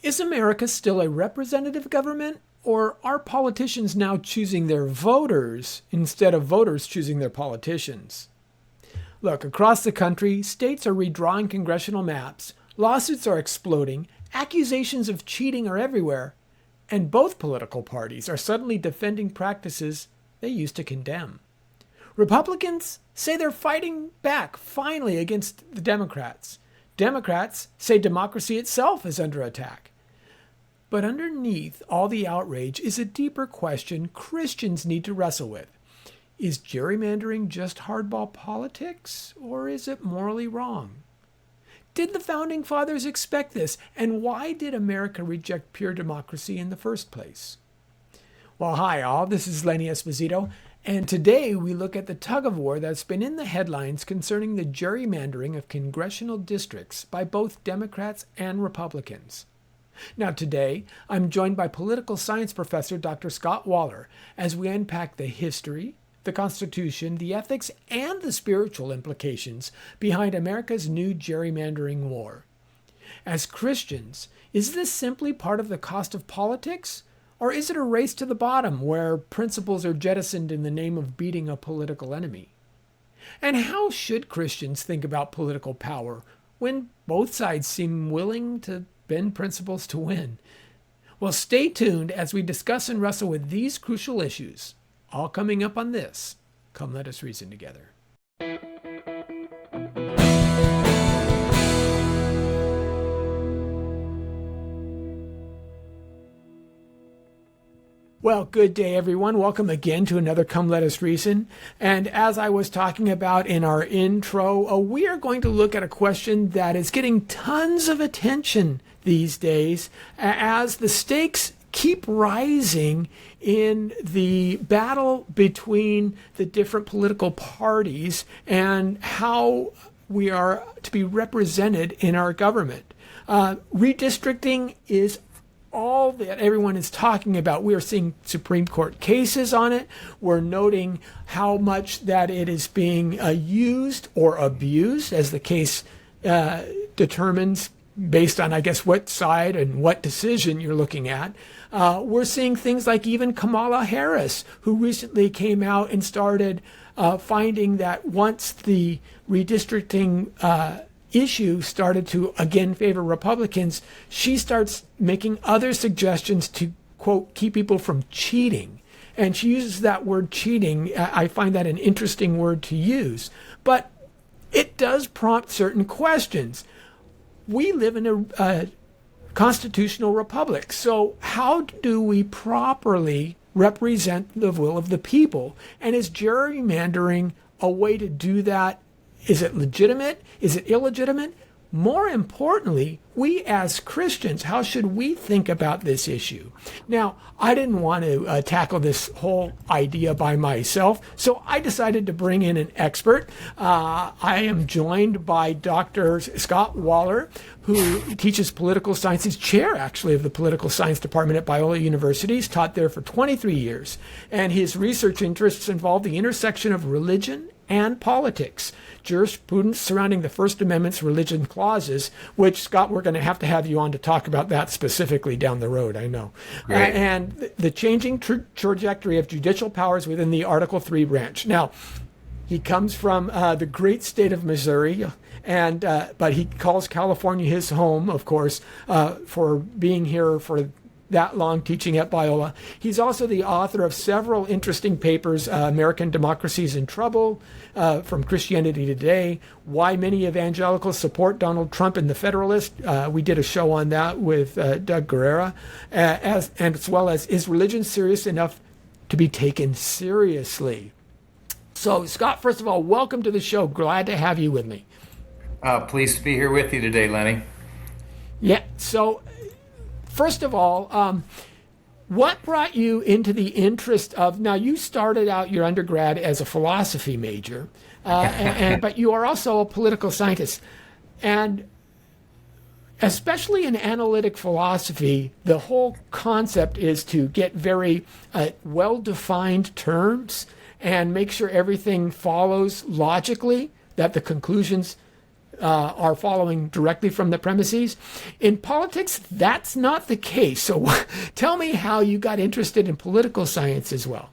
Is America still a representative government, or are politicians now choosing their voters instead of voters choosing their politicians? Look, across the country, states are redrawing congressional maps, lawsuits are exploding, accusations of cheating are everywhere, and both political parties are suddenly defending practices they used to condemn. Republicans say they're fighting back, finally, against the Democrats. Democrats say democracy itself is under attack. But underneath all the outrage is a deeper question Christians need to wrestle with. Is gerrymandering just hardball politics, or is it morally wrong? Did the Founding Fathers expect this, and why did America reject pure democracy in the first place? Well, hi all, this is Lenny Esposito, and today we look at the tug-of-war that's been in the headlines concerning the gerrymandering of congressional districts by both Democrats and Republicans. Now today, I'm joined by political science professor Dr. Scott Waller as we unpack the history, the Constitution, the ethics, and the spiritual implications behind America's new gerrymandering war. As Christians, is this simply part of the cost of politics? Or is it a race to the bottom where principles are jettisoned in the name of beating a political enemy? And how should Christians think about political power when both sides seem willing to bend principles to win? Well, stay tuned as we discuss and wrestle with these crucial issues, all coming up on this. Come let us reason together. Well, good day, everyone. Welcome again to another Come Let Us Reason. And as I was talking about in our intro, we are going to look at a question that is getting tons of attention these days as the stakes keep rising in the battle between the different political parties and how we are to be represented in our government. Redistricting is all that everyone is talking about. We are seeing Supreme Court cases on it. We're noting how much that it is being used or abused, as the case determines based on, I guess, what side and what decision you're looking at. We're seeing things like even Kamala Harris, who recently came out and started finding that once the redistricting issue started to again favor Republicans, she starts making other suggestions to, quote, keep people from cheating. And she uses that word cheating. I find that an interesting word to use. But it does prompt certain questions. We live in a constitutional republic. So how do we properly represent the will of the people? And is gerrymandering a way to do that? Is it legitimate? Is it illegitimate? More importantly, we as Christians, how should we think about this issue? Now, I didn't want to tackle this whole idea by myself, so I decided to bring in an expert. I am joined by Dr. Scott Waller, who teaches political science. He's chair, actually, of the political science department at Biola University. He's taught there for 23 years, and his research interests involve the intersection of religion and politics, jurisprudence surrounding the First Amendment's religion clauses, which, Scott, we're going to have you on to talk about that specifically down the road, I know. Right. And the changing trajectory of judicial powers within the Article 3 branch. Now, he comes from the great state of Missouri, and but he calls California his home, of course, for being here for that long teaching at Biola. He's also the author of several interesting papers, American Democracy is in Trouble, From Christianity Today, Why Many Evangelicals Support Donald Trump and the Federalist. We did a show on that with Doug Guerrera, as well as Is Religion Serious Enough to be Taken Seriously? So, Scott, first of all, welcome to the show. Glad to have you with me. Pleased to be here with you today, Lenny. Yeah, so first of all, what brought you into the interest of, now you started out your undergrad as a philosophy major, but you are also a political scientist. And especially in analytic philosophy, the whole concept is to get very well-defined terms and make sure everything follows logically, that the conclusions are following directly from the premises. In politics, that's not the case. So tell me how you got interested in political science as well.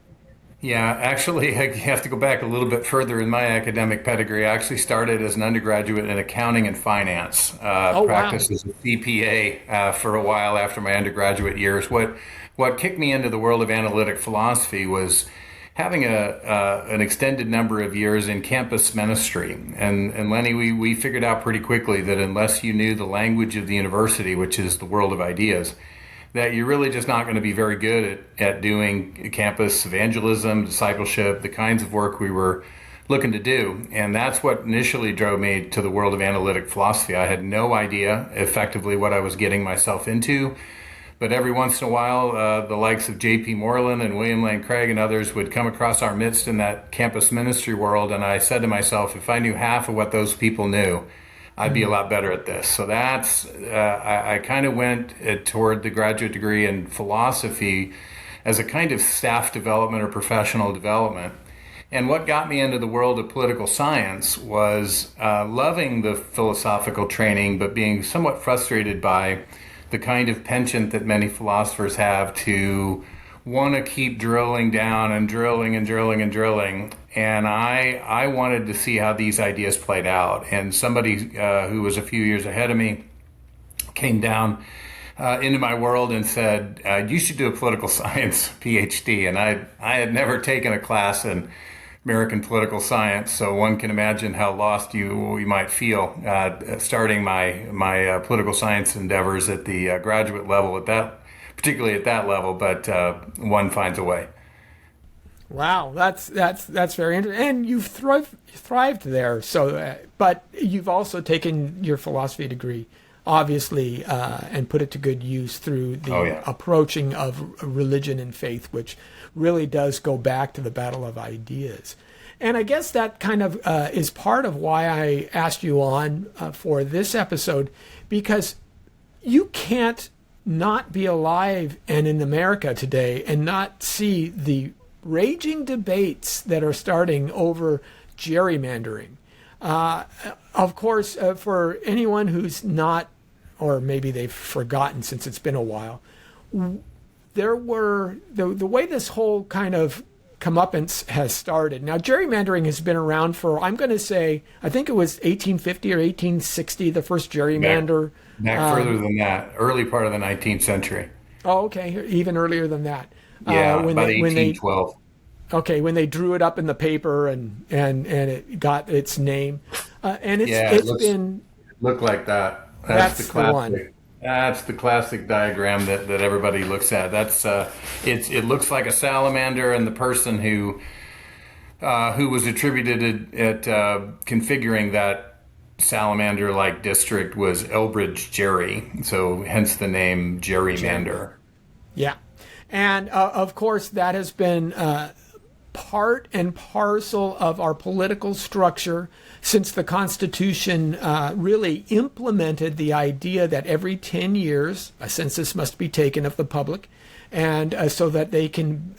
Yeah, actually, I have to go back a little bit further in my academic pedigree. I actually started as an undergraduate in accounting and finance, practiced as a CPA for a while after my undergraduate years. What kicked me into the world of analytic philosophy was having an extended number of years in campus ministry. And Lenny, we figured out pretty quickly that unless you knew the language of the university, which is the world of ideas, that you're really just not going to be very good at doing campus evangelism, discipleship, the kinds of work we were looking to do. And that's what initially drove me to the world of analytic philosophy. I had no idea effectively what I was getting myself into. But every once in a while, the likes of J.P. Moreland and William Lane Craig and others would come across our midst in that campus ministry world. And I said to myself, if I knew half of what those people knew, I'd be a lot better at this. So that's, I kind of went toward the graduate degree in philosophy as a kind of staff development or professional development. And what got me into the world of political science was loving the philosophical training, but being somewhat frustrated by the kind of penchant that many philosophers have to want to keep drilling down and drilling and drilling and drilling. And I wanted to see how these ideas played out. And somebody who was a few years ahead of me came down into my world and said, you should do a political science PhD. And I had never taken a class in American political science, so one can imagine how lost you might feel starting my political science endeavors at the graduate level, particularly at that level. But one finds a way. Wow, that's very interesting, and you've thrived there. So, but you've also taken your philosophy degree, obviously, and put it to good use through the approaching of religion and faith, which really does go back to the battle of ideas. And I guess that kind of is part of why I asked you on for this episode, because you can't not be alive and in America today and not see the raging debates that are starting over gerrymandering. Of course, for anyone who's not, or maybe they've forgotten since it's been a while, there were the way this whole kind of comeuppance has started. Now, gerrymandering has been around for, I'm going to say, I think it was 1850 or 1860, the first gerrymander. Back further than that, early part of the 19th century. Oh, okay, even earlier than that. Yeah, about 1812. When they drew it up in the paper and it got its name, and it looked like that. That's the classic one. That's the classic diagram that everybody looks at. That's it looks like a salamander, and the person who was attributed at configuring that salamander-like district was Elbridge Gerry, so hence the name gerrymander. Yeah, and of course that has been part and parcel of our political structure since the Constitution really implemented the idea that every 10 years a census must be taken of the public, and so that they can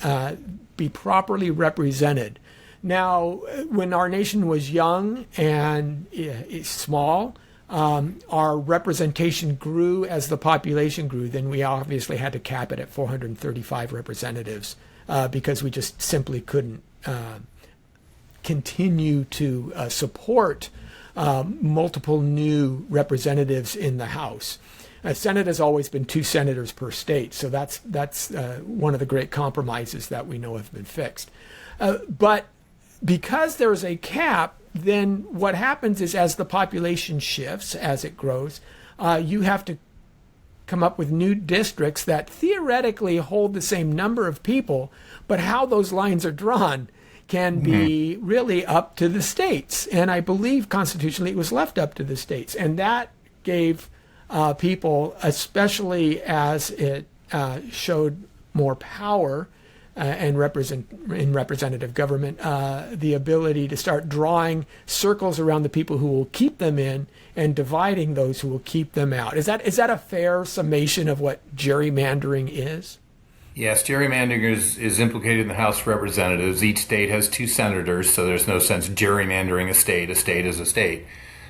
be properly represented. Now, when our nation was young and small, our representation grew as the population grew. Then we obviously had to cap it at 435 representatives because we just simply couldn't continue to support multiple new representatives in the House. Senate has always been 2 senators per state, so that's one of the great compromises that we know have been fixed. But because there's a cap, then what happens is as the population shifts, as it grows, you have to come up with new districts that theoretically hold the same number of people, but how those lines are drawn can be really up to the states. And I believe constitutionally it was left up to the states. And that gave people, especially as it showed more power in representative government, the ability to start drawing circles around the people who will keep them in and dividing those who will keep them out. Is that a fair summation of what gerrymandering is? Yes, gerrymandering is implicated in the House of Representatives. Each state has 2 senators, so there's no sense gerrymandering a state. A state is a state.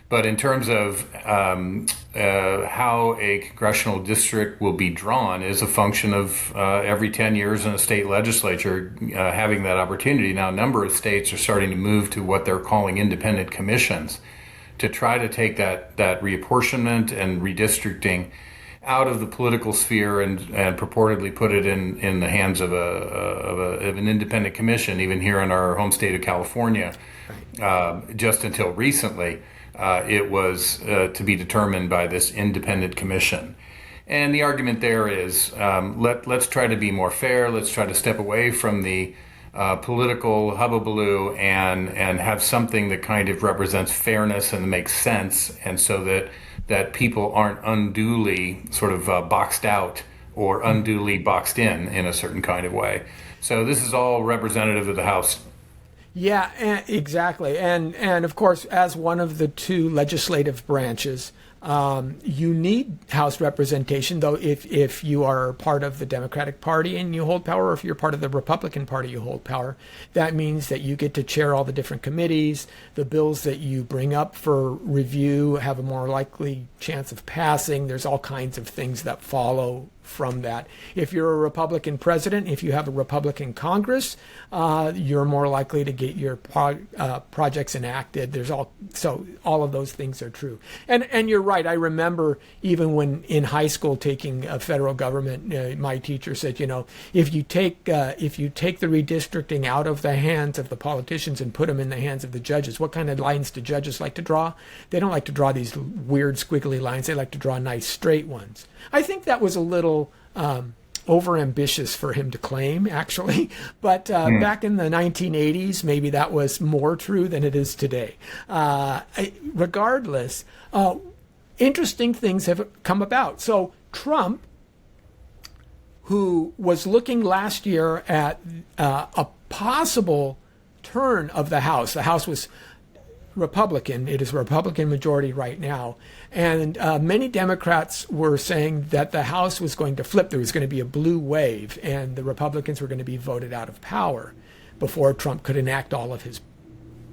But in terms of how a congressional district will be drawn is a function of every 10 years in a state legislature having that opportunity. Now, a number of states are starting to move to what they're calling independent commissions to try to take that reapportionment and redistricting out of the political sphere and purportedly put it in the hands of an independent commission. Even here in our home state of California, just until recently, it was to be determined by this independent commission. And the argument there is let's try to be more fair. Let's try to step away from the political hubbubaloo and have something that kind of represents fairness and makes sense, and so that people aren't unduly sort of boxed out or unduly boxed in a certain kind of way. So this is all representative of the House. Yeah, exactly. And of course, as one of the two legislative branches, you need House representation, though if you are part of the Democratic Party and you hold power, or if you're part of the Republican Party, you hold power. That means that you get to chair all the different committees. The bills that you bring up for review have a more likely chance of passing. There's all kinds of things that follow from that. If you're a Republican president, if you have a Republican Congress, you're more likely to get your projects enacted. So all of those things are true. And you're right. I remember even when in high school taking a federal government, my teacher said, if you take the redistricting out of the hands of the politicians and put them in the hands of the judges, what kind of lines do judges like to draw? They don't like to draw these weird squiggly lines. They like to draw nice straight ones. I think that was a little overambitious for him to claim, actually. But back in the 1980s, maybe that was more true than it is today. Regardless, interesting things have come about. So Trump, who was looking last year at a possible turn of the House was Republican. It is a Republican majority right now. And many Democrats were saying that the House was going to flip. There was going to be a blue wave, and the Republicans were going to be voted out of power before Trump could enact all of his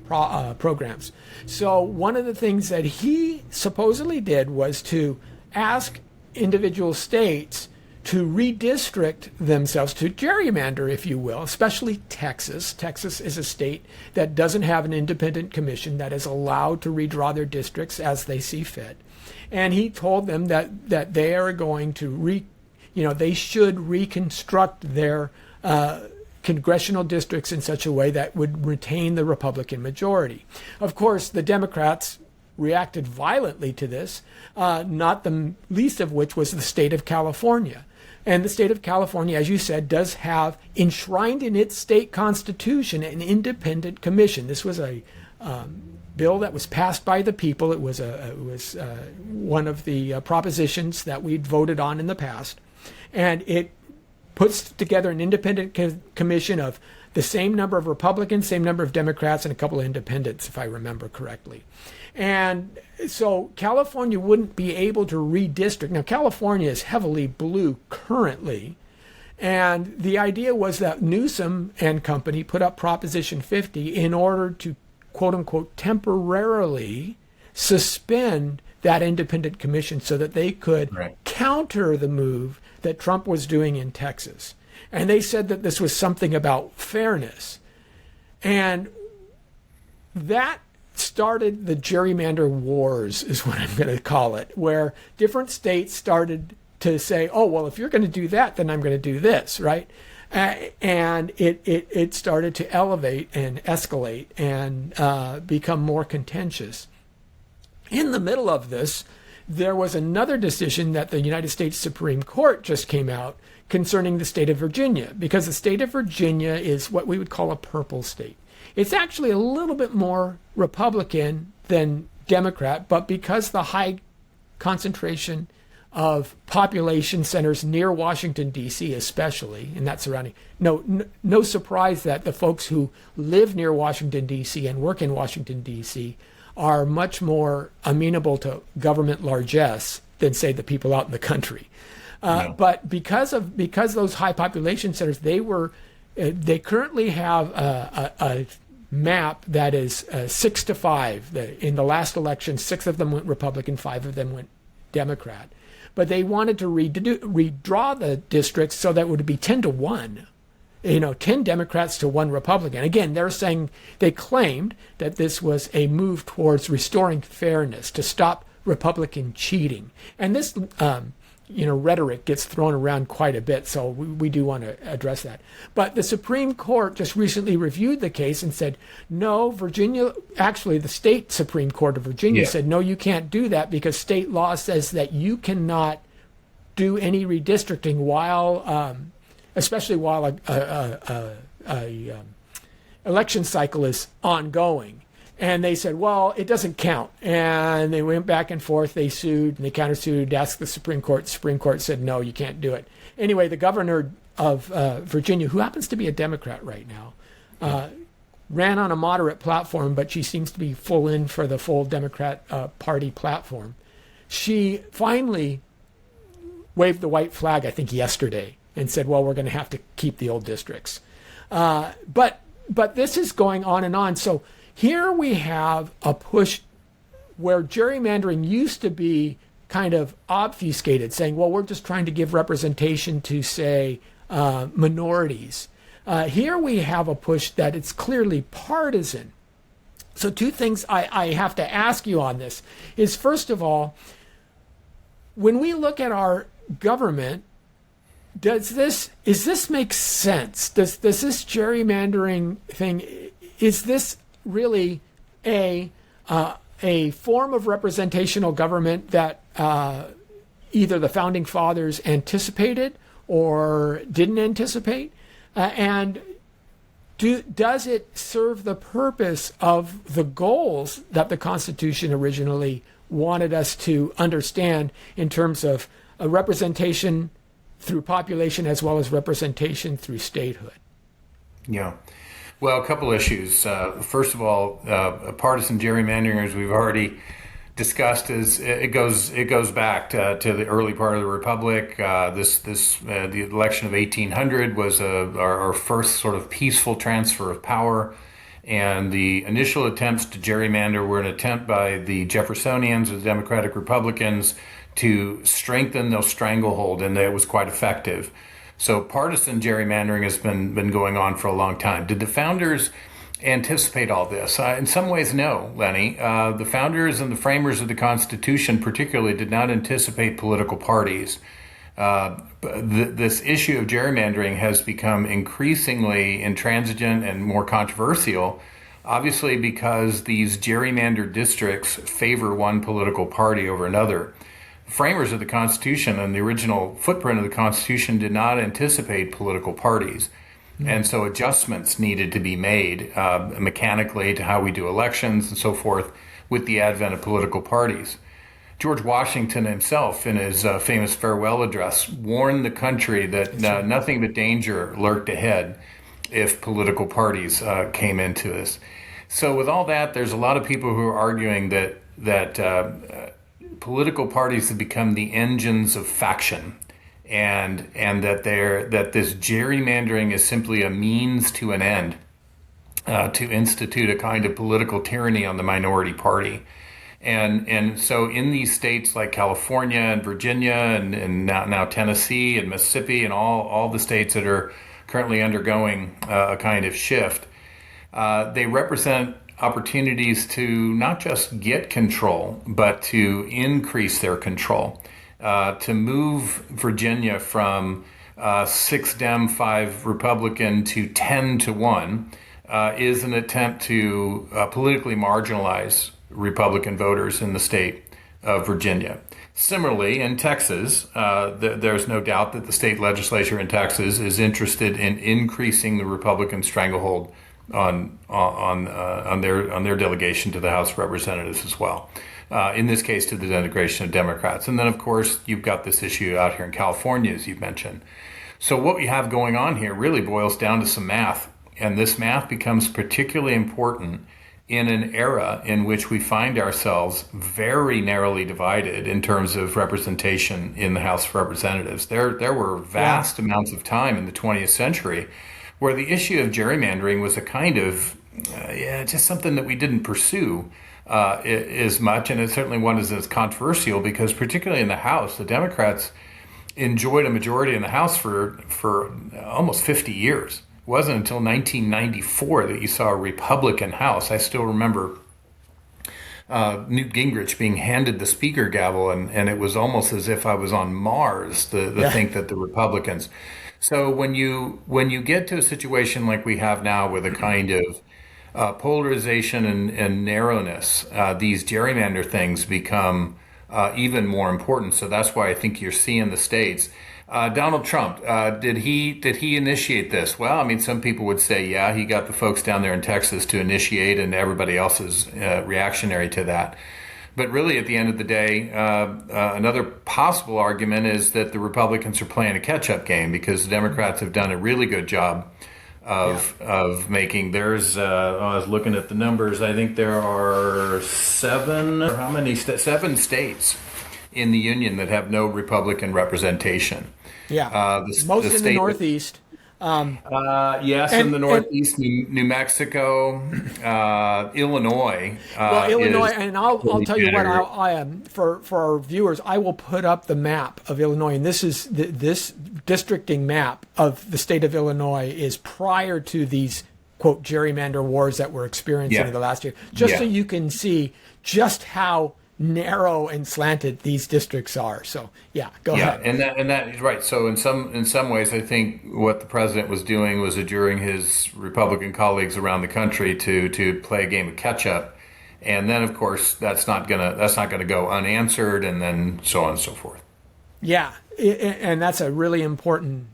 programs. So one of the things that he supposedly did was to ask individual states to redistrict themselves, to gerrymander, if you will, especially Texas. Texas is a state that doesn't have an independent commission that is allowed to redraw their districts as they see fit. And he told them that they are going to they should reconstruct their congressional districts in such a way that would retain the Republican majority. Of course, the Democrats reacted violently to this, not the least of which was the state of California. And the state of California, as you said, does have enshrined in its state constitution an independent commission. This was a bill that was passed by the people. It was one of the propositions that we'd voted on in the past. And it puts together an independent commission of the same number of Republicans, same number of Democrats, and a couple of independents, if I remember correctly. And so California wouldn't be able to redistrict. Now, California is heavily blue currently. And the idea was that Newsom and company put up Proposition 50 in order to, quote unquote, temporarily suspend that independent commission so that they could counter the move that Trump was doing in Texas. And they said that this was something about fairness. And that started the gerrymander wars, is what I'm going to call it, where different states started to say, oh, well, if you're going to do that, then I'm going to do this, right? And it started to elevate and escalate and become more contentious. In the middle of this, there was another decision that the United States Supreme Court just came out concerning the state of Virginia, because the state of Virginia is what we would call a purple state. It's actually a little bit more Republican than Democrat, but because the high concentration of population centers near Washington, D.C. especially, and that surrounding, no surprise that the folks who live near Washington, D.C. and work in Washington, D.C. are much more amenable to government largesse than, say, the people out in the country. But because those high population centers, they currently have a map that is 6-5. In the last election, 6 of them went Republican, 5 of them went Democrat. But they wanted to redraw the districts so that it would be 10-1. 10 Democrats to 1 Republican. Again, they're saying, they claimed that this was a move towards restoring fairness, to stop Republican cheating. And this, rhetoric gets thrown around quite a bit, so we do want to address that. But the Supreme Court just recently reviewed the case and said, no, Virginia, actually the state Supreme Court of Virginia said, no, you can't do that because state law says that you cannot do any redistricting while, especially while a election cycle is ongoing. And they said, well, it doesn't count. And they went back and forth. They sued and they countersued, asked the Supreme Court. The Supreme Court said, no, you can't do it. Anyway, the governor of Virginia, who happens to be a Democrat right now, ran on a moderate platform, but she seems to be full in for the full Democrat Party platform. She finally waved the white flag, I think, yesterday and said, well, we're going to have to keep the old districts. But this is going on and on. So here we have a push where gerrymandering used to be kind of obfuscated, saying, well, we're just trying to give representation to, say, minorities. Here we have a push that it's clearly partisan. So 2 things I have to ask you on this is, first of all, when we look at our government, does this make sense? Does this gerrymandering thing, is this really a form of representational government that either the founding fathers anticipated or didn't anticipate? And does it serve the purpose of the goals that the Constitution originally wanted us to understand in terms of a representation through population as well as representation through statehood? Yeah. Well, a couple issues. First of all, partisan gerrymandering, as we've already discussed, is it goes back to the early part of the Republic. The election of 1800 was our first sort of peaceful transfer of power, and the initial attempts to gerrymander were an attempt by the Jeffersonians or the Democratic Republicans to strengthen their stranglehold, and it was quite effective. So partisan gerrymandering has been going on for a long time. Did the founders anticipate all this? In some ways, no, Lenny. The founders and the framers of the Constitution particularly did not anticipate political parties. This issue of gerrymandering has become increasingly intransigent and more controversial, obviously because these gerrymandered districts favor one political party over another. Framers of the Constitution and the original footprint of the Constitution did not anticipate political parties. And so adjustments needed to be made mechanically to how we do elections and so forth with the advent of political parties. George Washington himself, in his famous farewell address, warned the country that nothing but danger lurked ahead if political parties came into this. So with all that, there's a lot of people who are arguing that political parties have become the engines of faction, and that this gerrymandering is simply a means to an end to institute a kind of political tyranny on the minority party. And so in these states like California and Virginia and now Tennessee and Mississippi and all the states that are currently undergoing a kind of shift, they represent opportunities to not just get control, but to increase their control, to move Virginia from 6 Dem, 5 Republican to 10-1 is an attempt to politically marginalize Republican voters in the state of Virginia. Similarly, in Texas, there's no doubt that the state legislature in Texas is interested in increasing the Republican stranglehold on their delegation to the House of Representatives as well. In this case, to the denigration of Democrats. And then, of course, you've got this issue out here in California, as you've mentioned. So what we have going on here really boils down to some math. And this math becomes particularly important in an era in which we find ourselves very narrowly divided in terms of representation in the House of Representatives. There were vast amounts of time in the 20th century where the issue of gerrymandering was a kind of just something that we didn't pursue as much, and it certainly wasn't as controversial because, particularly in the House, the Democrats enjoyed a majority in the House for almost 50 years. It wasn't until 1994 that you saw a Republican House. I still remember Newt Gingrich being handed the speaker gavel, and it was almost as if I was on Mars to think that the Republicans. So when you get to a situation like we have now with a kind of polarization and narrowness, these gerrymander things become even more important. So that's why I think you're seeing the states. Donald Trump, did he initiate this? Well, I mean, some people would say, yeah, he got the folks down there in Texas to initiate, and everybody else is reactionary to that. But really, at the end of the day, another possible argument is that the Republicans are playing a catch-up game because the Democrats have done a really good job of making theirs. I was looking at the numbers. I think there are seven states in the union that have no Republican representation. Yeah, most in the Northeast. Yes, in the Northeast, New Mexico, Illinois. Illinois, and I'll tell you what. I am for our viewers. I will put up the map of Illinois, and this is this districting map of the state of Illinois is prior to these quote gerrymander wars that we're experiencing in the last year, just so you can see just how narrow and slanted these districts are. So go ahead. And that is right. So in some ways, I think what the president was doing was adjuring his Republican colleagues around the country to play a game of catch up, and then of course that's not gonna go unanswered, and then so on and so forth. Yeah, and that's a really important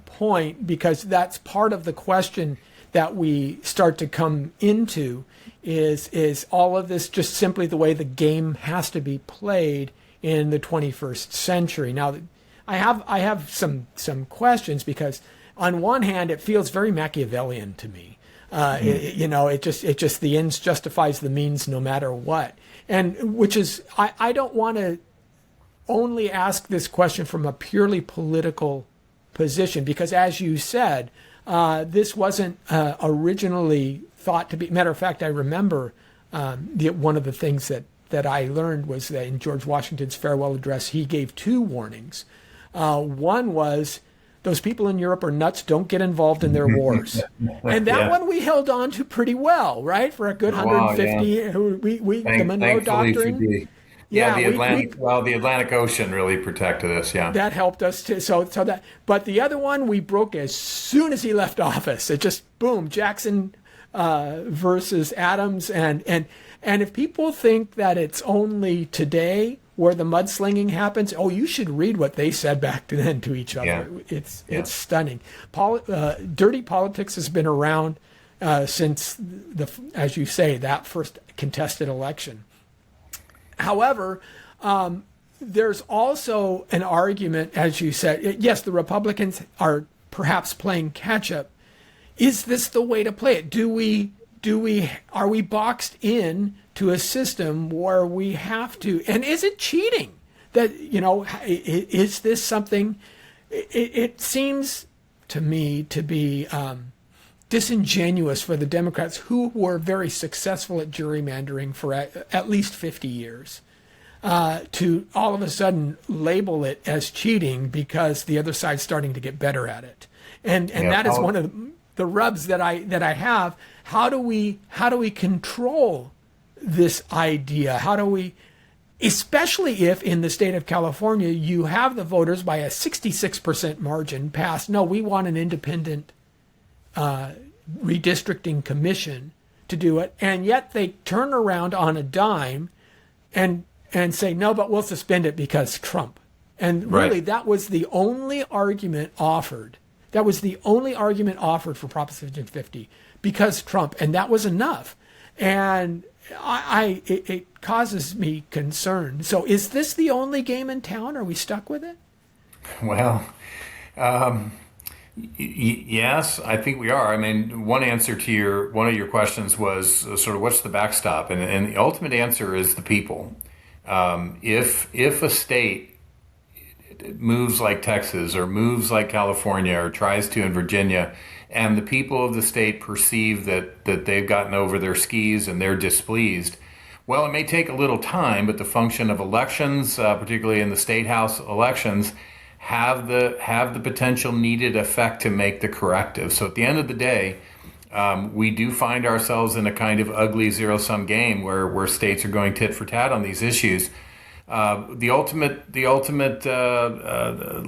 point because that's part of the question that we start to come into. Is all of this just simply the way the game has to be played in the 21st century? Now, I have some questions because on one hand, it feels very Machiavellian to me. It just the ends justifies the means no matter what, and which is I don't want to only ask this question from a purely political position because, as you said, this wasn't originally thought to be. Matter of fact, I remember one of the things that I learned was that in George Washington's farewell address, he gave two warnings. One was, those people in Europe are nuts, don't get involved in their wars. And that one we held on to pretty well, right? For a good 150, the Monroe Doctrine. The Atlantic Ocean really protected us. Yeah, that helped us too. But the other one we broke as soon as he left office. It just boom, Jackson versus Adams, and if people think that it's only today where the mudslinging happens, you should read what they said back then to each other. It's stunning. Dirty politics has been around since as you say, that first contested election. However, there's also an argument, as you said, yes, the Republicans are perhaps playing catch up. Is this the way to play it? Are we boxed in to a system where we have to, and is it cheating that, is this something, it seems to me to be disingenuous for the Democrats, who were very successful at gerrymandering for at least 50 years, to all of a sudden label it as cheating because the other side's starting to get better at it. And that is one of the rubs that I have. How do we control this idea? How do we, especially if in the state of California you have the voters by a 66% margin pass, no, we want an independent redistricting commission to do it, and yet they turn around on a dime and say, no, but we'll suspend it because Trump. And really, that was the only argument offered. That was the only argument offered for Proposition 50, because Trump, and that was enough. And it causes me concern. So is this the only game in town? Are we stuck with it? Well, yes, I think we are. I mean, one answer to one of your questions was sort of what's the backstop, and the ultimate answer is the people. If a state moves like Texas or moves like California or tries to in Virginia, and the people of the state perceive that they've gotten over their skis and they're displeased. Well, it may take a little time, but the function of elections, particularly in the state house elections, have the potential needed effect to make the corrective. So at the end of the day, we do find ourselves in a kind of ugly zero-sum game where states are going tit for tat on these issues. The ultimate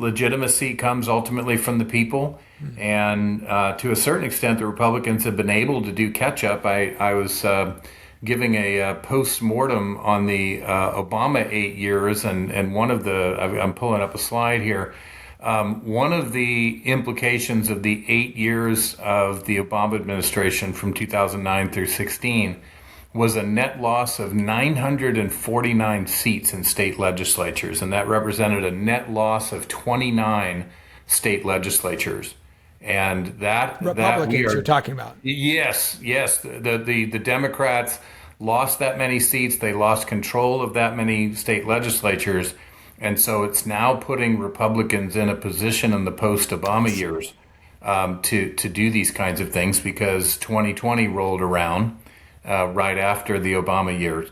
legitimacy comes ultimately from the people, and to a certain extent, the Republicans have been able to do catch-up. I was giving a post-mortem on the Obama 8 years, and one of I'm pulling up a slide here. One of the implications of the 8 years of the Obama administration from 2009 through 16 was a net loss of 949 seats in state legislatures, and that represented a net loss of 29 state legislatures. And Republicans you're talking about. Yes. The Democrats lost that many seats. They lost control of that many state legislatures. And so it's now putting Republicans in a position in the post-Obama years to do these kinds of things, because 2020 rolled around right after the Obama years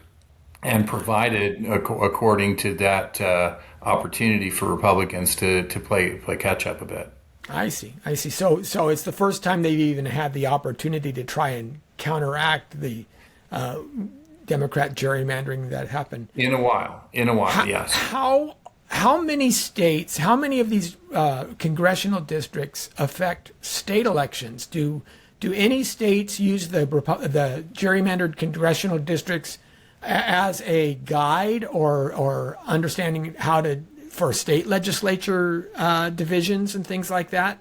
and provided, according to that opportunity for Republicans to play catch up a bit. I see. So it's the first time they've even had the opportunity to try and counteract the Democrat gerrymandering that happened in a while. Yes. How many states? How many of these congressional districts affect state elections? Do any states use the gerrymandered congressional districts as a guide or understanding how to for state legislature divisions and things like that?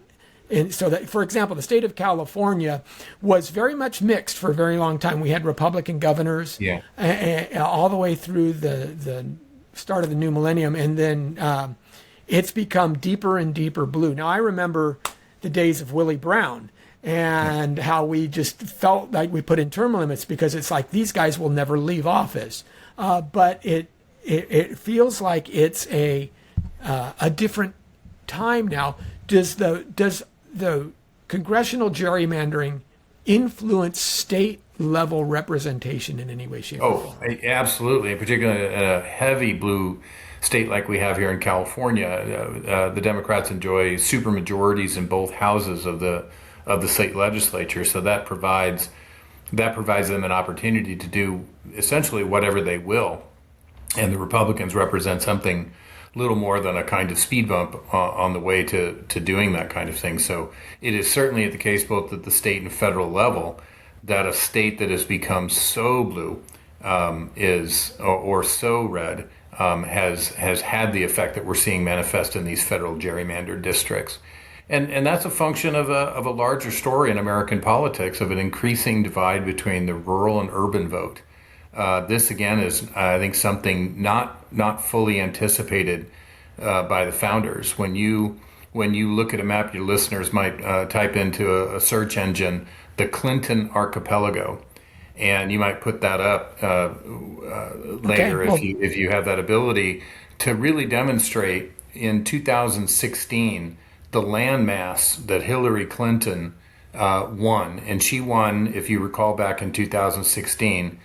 And so that, for example, the state of California was very much mixed for a very long time. We had Republican governors all the way through the start of the new millennium, and then it's become deeper and deeper blue. Now, I remember the days of Willie Brown and how we just felt like we put in term limits because it's like these guys will never leave office. But it feels like it's a different time now. Does the congressional gerrymandering influence state level representation in any way, shape, or form? Oh, absolutely. Particularly in a heavy blue state like we have here in California, the Democrats enjoy supermajorities in both houses of the state legislature. So that provides them an opportunity to do essentially whatever they will, and the Republicans represent something little more than a kind of speed bump on the way to doing that kind of thing. So it is certainly the case both at the state and federal level that a state that has become so blue or so red has had the effect that we're seeing manifest in these federal gerrymandered districts. And that's a function of a larger story in American politics, of an increasing divide between the rural and urban vote. This again is, I think, something not fully anticipated by the founders. When you look at a map, your listeners might type into a search engine the Clinton Archipelago, and you might put that up later if you have that ability to really demonstrate in 2016 the landmass that Hillary Clinton won, and she won, if you recall back in 2016.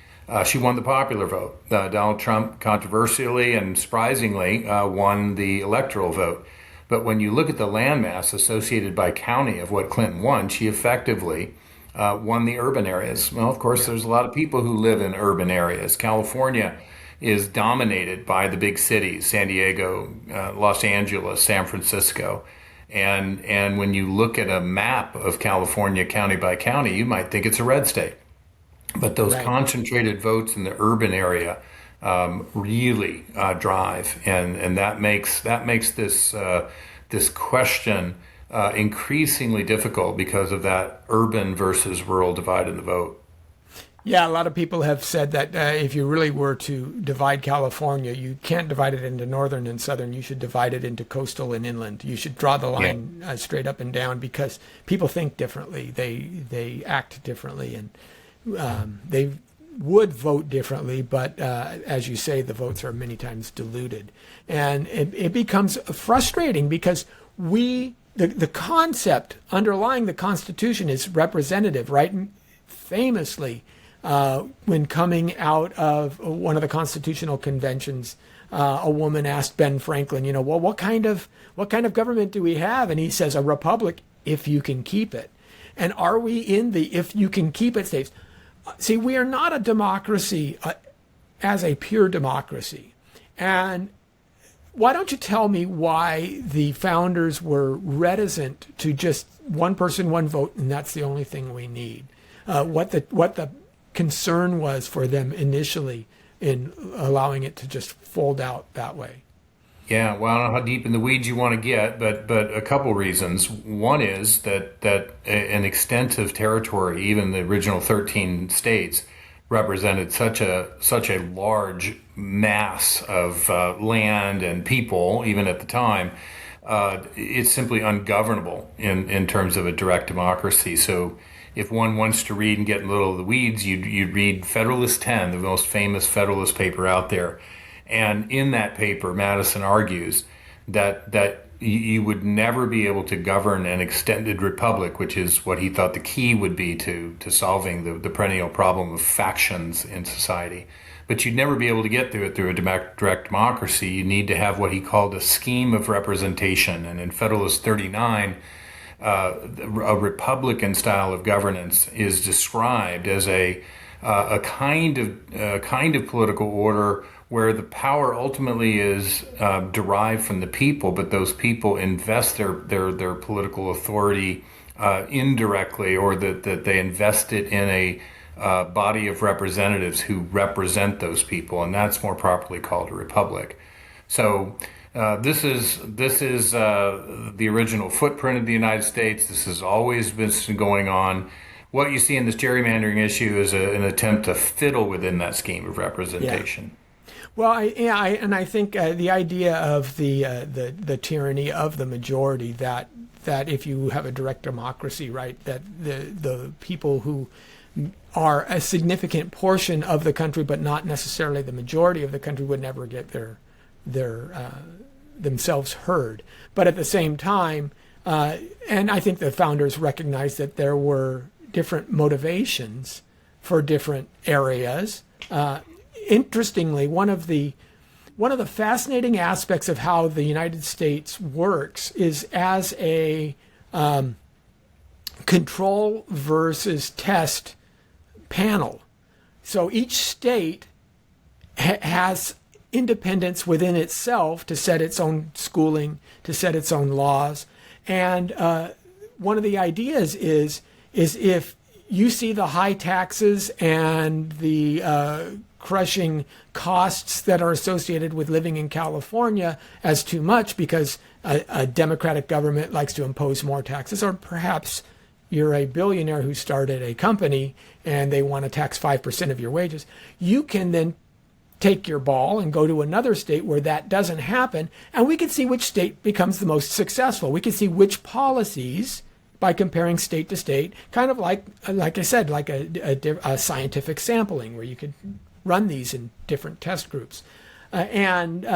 She won the popular vote. Donald Trump, controversially and surprisingly, won the electoral vote. But when you look at the landmass associated by county of what Clinton won, she effectively won the urban areas. Well, of course, there's a lot of people who live in urban areas. California is dominated by the big cities: San Diego, Los Angeles, San Francisco. And when you look at a map of California county by county, you might think it's a red state. But those concentrated votes in the urban area really drive, and that makes this question increasingly difficult because of that urban versus rural divide in the vote. Yeah, a lot of people have said that if you really were to divide California, you can't divide it into northern and southern. You should divide it into coastal and inland. You should draw the line straight up and down, because people think differently. They act differently, and would vote differently, but as you say, the votes are many times diluted. And it becomes frustrating because the concept underlying the Constitution is representative, right? And famously, when coming out of one of the constitutional conventions, a woman asked Ben Franklin, well, what kind of government do we have? And he says, a republic, if you can keep it. And are we in the if you can keep it states? See, we are not a democracy as a pure democracy. And why don't you tell me why the founders were reticent to just one person, one vote, and that's the only thing we need? What the concern was for them initially in allowing it to just fold out that way. Yeah, well, I don't know how deep in the weeds you want to get, but a couple reasons. One is that an extensive territory, even the original 13 states, represented such a large mass of land and people, even at the time. It's simply ungovernable in terms of a direct democracy. So if one wants to read and get in the little of the weeds, you'd read Federalist 10, the most famous Federalist paper out there. And in that paper, Madison argues that you would never be able to govern an extended republic, which is what he thought the key would be to solving the perennial problem of factions in society. But you'd never be able to get through it through a direct democracy. You need to have what he called a scheme of representation. And in Federalist 39, a Republican style of governance is described as a kind of political order where the power ultimately is derived from the people, but those people invest their political authority indirectly, or that they invest it in a body of representatives who represent those people, and that's more properly called a republic. So this is the original footprint of the United States. This has always been going on. What you see in this gerrymandering issue is an attempt to fiddle within that scheme of representation. Yeah. Well, I think the idea of the tyranny of the majority, that if you have a direct democracy, right, that the people who are a significant portion of the country, but not necessarily the majority of the country, would never get their themselves heard. But at the same time, and I think the founders recognized that there were different motivations for different areas. Interestingly, one of the fascinating aspects of how the United States works is as a control versus test panel. So each state has independence within itself to set its own schooling, to set its own laws. And one of the ideas is if you see the high taxes and the crushing costs that are associated with living in California as too much because a democratic government likes to impose more taxes, or perhaps you're a billionaire who started a company and they want to tax 5% of your wages, you can then take your ball and go to another state where that doesn't happen, and we can see which state becomes the most successful. We can see which policies, by comparing state to state, kind of like I said, like a scientific sampling where you could run these in different test groups. And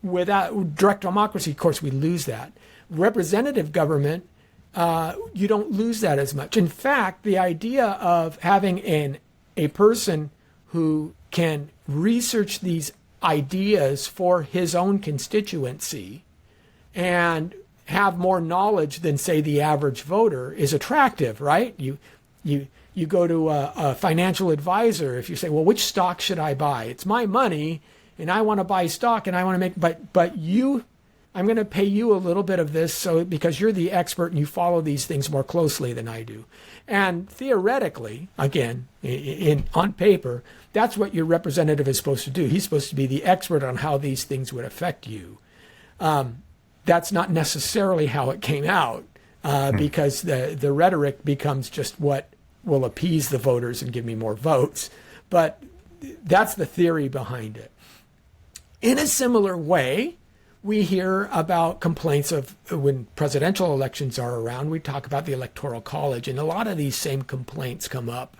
without direct democracy, of course, we lose that. Representative government, you don't lose that as much. In fact, the idea of having a person who can research these ideas for his own constituency and have more knowledge than, say, the average voter is attractive, right? You go to a financial advisor if you say, well, which stock should I buy? It's my money and I want to buy stock and I want to make, but I'm going to pay you a little bit of this so because you're the expert and you follow these things more closely than I do. And theoretically, again, on paper, that's what your representative is supposed to do. He's supposed to be the expert on how these things would affect you. That's not necessarily how it came out because the rhetoric becomes just what will appease the voters and give me more votes. But that's the theory behind it. In a similar way, we hear about complaints of when presidential elections are around, we talk about the Electoral College, and a lot of these same complaints come up.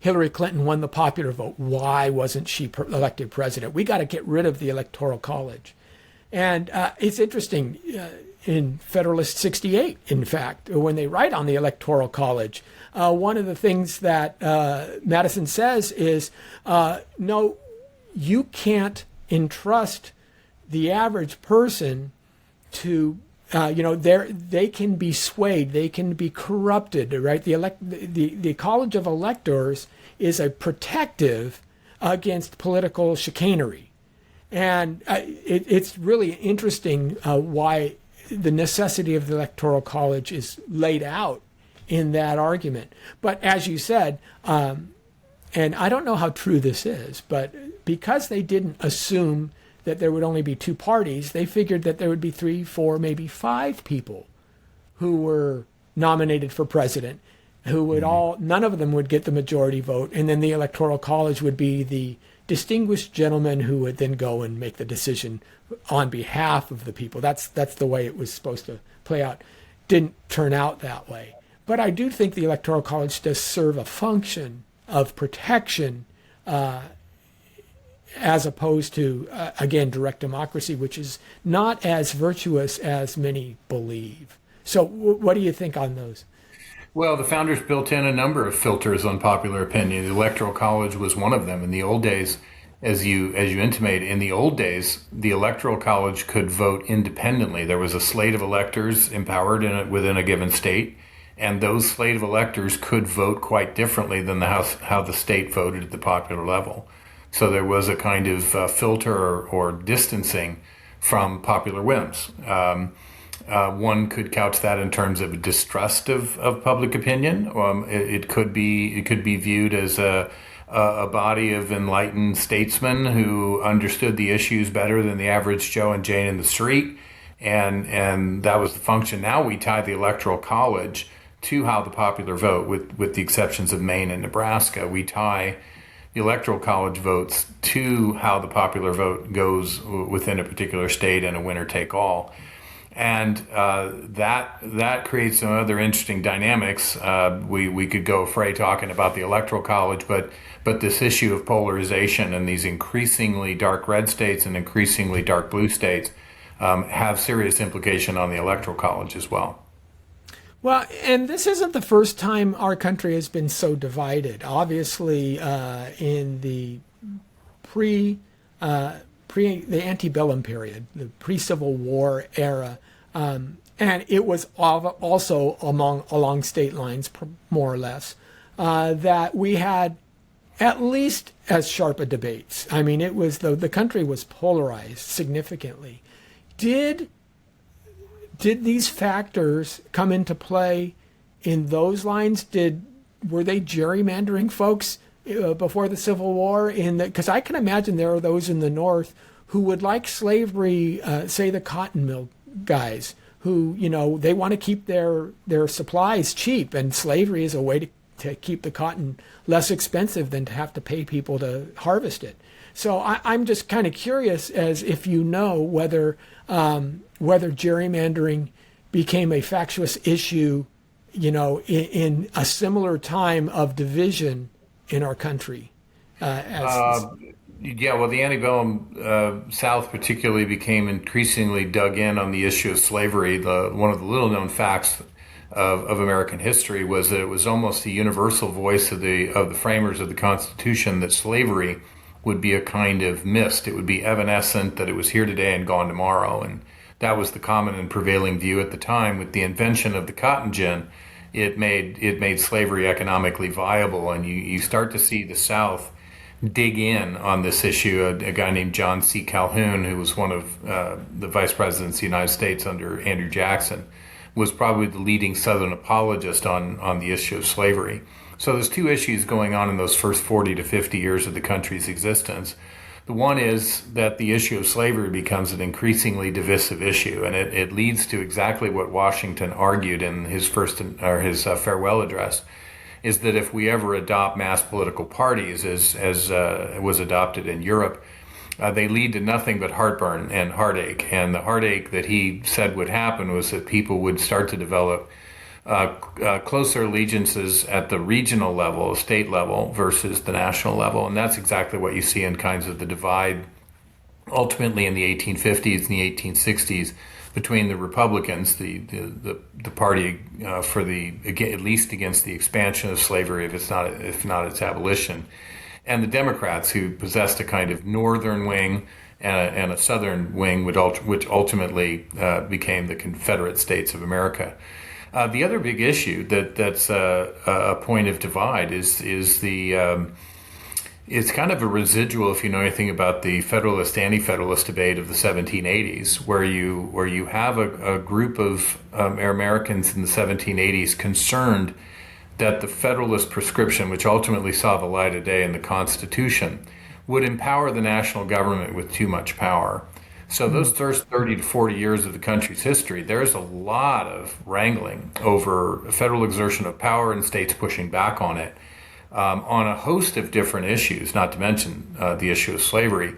Hillary Clinton won the popular vote. Why wasn't she elected president? We got to get rid of the Electoral College. And it's interesting, in Federalist 68, in fact, when they write on the Electoral College, one of the things that Madison says is, no, you can't entrust the average person to, they can be swayed, they can be corrupted, right? The College of Electors is a protective against political chicanery. And it's really interesting why the necessity of the Electoral College is laid out in that argument. But as you said, and I don't know how true this is, but because they didn't assume that there would only be two parties, they figured that there would be 3, 4, maybe 5 people who were nominated for president, who would none of them would get the majority vote, and then the Electoral College would be the distinguished gentleman who would then go and make the decision on behalf of the people. That's the way it was supposed to play out. Didn't turn out that way. But I do think the Electoral College does serve a function of protection as opposed to, again, direct democracy, which is not as virtuous as many believe. So what do you think on those? Well, the founders built in a number of filters on popular opinion. The Electoral College was one of them. In the old days, as you intimate, in the old days, the Electoral College could vote independently. There was a slate of electors empowered within a given state, and those slate of electors could vote quite differently than how the state voted at the popular level. So there was a kind of filter or distancing from popular whims. One could couch that in terms of a distrust of public opinion. It could be viewed as a body of enlightened statesmen who understood the issues better than the average Joe and Jane in the street, and that was the function. Now we tie the Electoral College to how the popular vote, with the exceptions of Maine and Nebraska, we tie the Electoral College votes to how the popular vote goes within a particular state in a winner-take-all. And that creates some other interesting dynamics. We could go fray talking about the Electoral College, but this issue of polarization and these increasingly dark red states and increasingly dark blue states have serious implication on the Electoral College as well. Well, and this isn't the first time our country has been so divided. Obviously, in the the antebellum period, the pre-Civil War era, and it was also along state lines, more or less, that we had at least as sharp a debates. I mean, it was the country was polarized significantly. Did these factors come into play in those lines? Were they gerrymandering folks before the Civil War? Because I can imagine there are those in the North who would like slavery, say the cotton mill guys, who, they want to keep their supplies cheap, and slavery is a way to keep the cotton less expensive than to have to pay people to harvest it. So I'm just kind of curious as if whether gerrymandering became a factious issue, in a similar time of division in our country. Yeah, well, the antebellum South particularly became increasingly dug in on the issue of slavery. One of the little-known facts of American history was that it was almost the universal voice of the framers of the Constitution that slavery would be a kind of mist. It would be evanescent, that it was here today and gone tomorrow. And that was the common and prevailing view at the time. With the invention of the cotton gin, it made slavery economically viable. And you start to see the South dig in on this issue. A guy named John C. Calhoun, who was one of the vice presidents of the United States under Andrew Jackson, was probably the leading Southern apologist on the issue of slavery. So there's two issues going on in those first 40 to 50 years of the country's existence. The one is that the issue of slavery becomes an increasingly divisive issue, and it leads to exactly what Washington argued in his farewell address, is that if we ever adopt mass political parties, as was adopted in Europe, they lead to nothing but heartburn and heartache. And the heartache that he said would happen was that people would start to develop closer allegiances at the regional level, state level, versus the national level. And that's exactly what you see in kinds of the divide ultimately in the 1850s and the 1860s between the Republicans, the party for the, at least against the expansion of slavery, if not its abolition, and the Democrats, who possessed a kind of northern wing and a southern wing, which ultimately became the Confederate States of America. The other big issue that's a point of divide is the it's kind of a residual, if you know anything about the Federalist anti-Federalist debate of the 1780s, where you have a group of Americans in the 1780s concerned that the Federalist prescription, which ultimately saw the light of day in the Constitution, would empower the national government with too much power. So those first 30 to 40 years of the country's history, there's a lot of wrangling over federal exertion of power and states pushing back on it. On a host of different issues, not to mention the issue of slavery.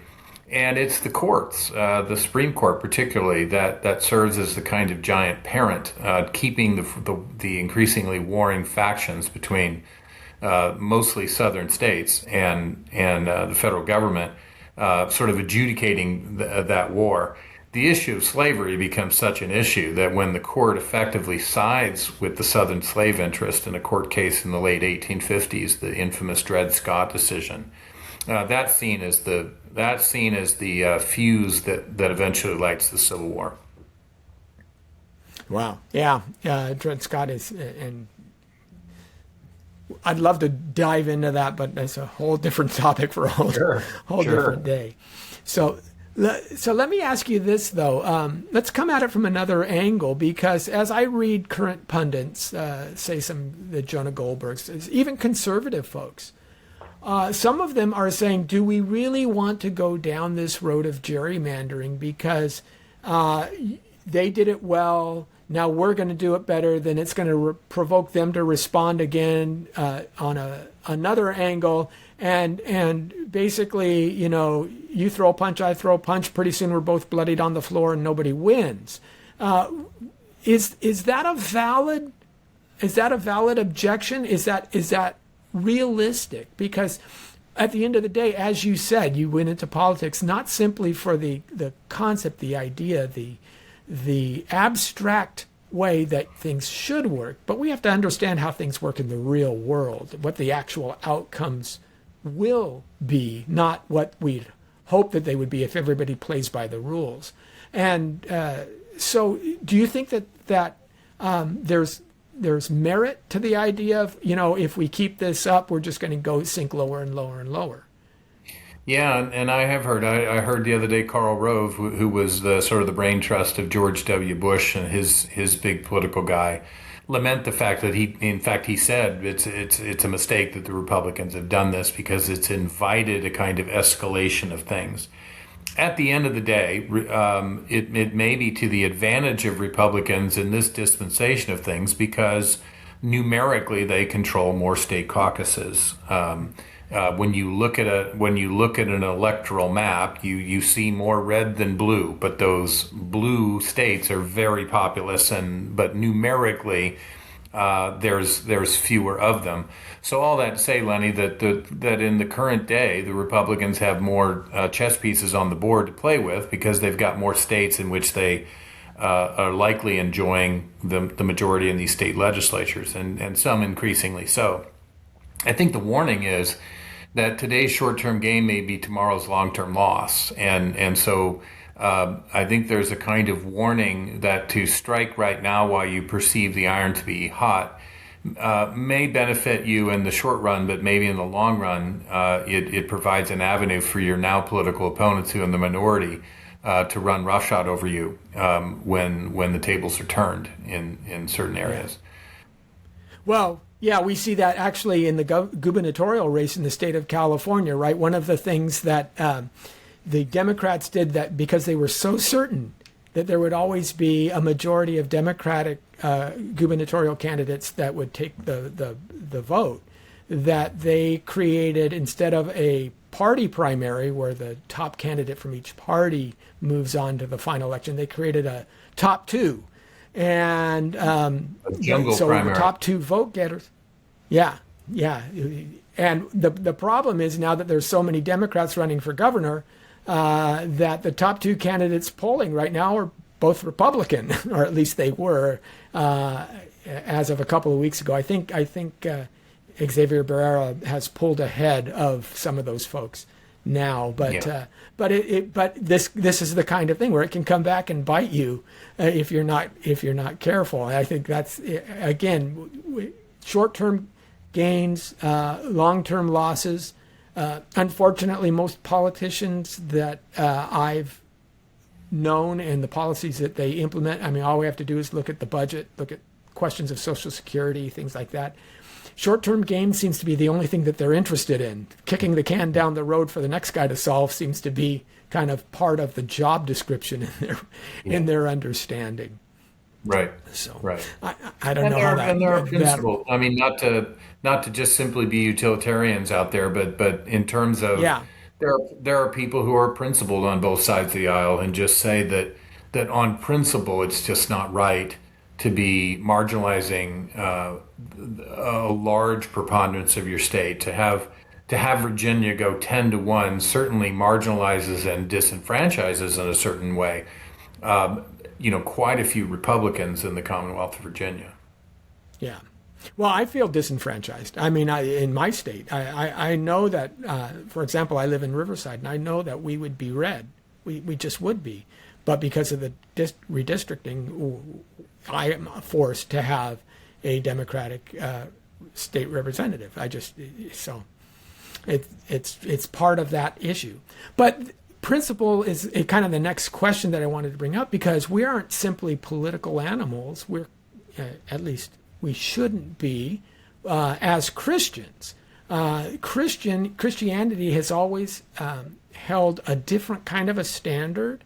And it's the courts, the Supreme Court particularly, that serves as the kind of giant parent, keeping the increasingly warring factions between mostly southern states and the federal government, sort of adjudicating that war. The issue of slavery becomes such an issue that when the court effectively sides with the Southern slave interest in a court case in the late 1850s, the infamous Dred Scott decision, that's seen as the fuse that eventually lights the Civil War. Wow. Yeah. Dred Scott is, and I'd love to dive into that, but that's a whole different topic for a whole different day. So let me ask you this, though. Let's come at it from another angle, because as I read current pundits, say the Jonah Goldbergs, even conservative folks, some of them are saying, do we really want to go down this road of gerrymandering because they did it well, now we're going to do it better, then it's going to provoke them to respond again on another angle, and basically, you throw a punch, I throw a punch, pretty soon we're both bloodied on the floor and nobody wins. Is that a valid objection? Is that realistic? Because at the end of the day, as you said, you went into politics not simply for the concept, the idea, the abstract way that things should work, but we have to understand how things work in the real world, what the actual outcomes will be, not what we'd hope that they would be if everybody plays by the rules. And so do you think that there's merit to the idea of, if we keep this up, we're just going to go sink lower and lower and lower? Yeah, and I have heard. I heard the other day Karl Rove, who was the sort of the brain trust of George W. Bush and his big political guy, lament the fact that he said it's a mistake that the Republicans have done this because it's invited a kind of escalation of things. At the end of the day, it may be to the advantage of Republicans in this dispensation of things because numerically they control more state caucuses. When you look at an electoral map, you see more red than blue, but those blue states are very populous, but numerically there's fewer of them. So all that to say, Lenny, that in the current day, the Republicans have more chess pieces on the board to play with because they've got more states in which they are likely enjoying the majority in these state legislatures, and some increasingly so. I think the warning is that today's short-term gain may be tomorrow's long-term loss. And so I think there's a kind of warning that to strike right now while you perceive the iron to be hot may benefit you in the short run, but maybe in the long run, it provides an avenue for your now political opponents who are in the minority to run roughshod over you when the tables are turned in certain areas. Well, yeah, we see that actually in the gubernatorial race in the state of California, right? One of the things that the Democrats did, that because they were so certain that there would always be a majority of Democratic gubernatorial candidates that would take the vote, that they created, instead of a party primary where the top candidate from each party moves on to the final election, they created a top two. And jungle so primary. the top two vote getters. Yeah, yeah. And the problem is now that there's so many Democrats running for governor, that the top two candidates polling right now are both Republican, or at least they were as of a couple of weeks ago. I think Xavier Barrera has pulled ahead of some of those folks now, but this is the kind of thing where it can come back and bite you if you're not careful. And I think that's, again, short-term gains, long-term losses. Unfortunately, most politicians that I've known and the policies that they implement, I mean, all we have to do is look at the budget, look at questions of Social Security, things like that. Short-term gain seems to be the only thing that they're interested in. Kicking the can down the road for the next guy to solve seems to be kind of part of the job description in their understanding. Right. So right. I don't know how that. And there are principles. I mean, not to just simply be utilitarians out there, but in terms of there are people who are principled on both sides of the aisle and just say that on principle it's just not right to be marginalizing a large preponderance of your state. To have Virginia go 10-1 certainly marginalizes and disenfranchises in a certain way. Quite a few Republicans in the Commonwealth of Virginia. Yeah. Well, I feel disenfranchised. I mean, in my state, I know that, for example, I live in Riverside, and I know that we would be red. We just would be. But because of the redistricting, I am forced to have a Democratic state representative. It's part of that issue. But principle is kind of the next question that I wanted to bring up, because we aren't simply political animals. We're, at least we shouldn't be, as Christians. Christianity has always held a different kind of a standard,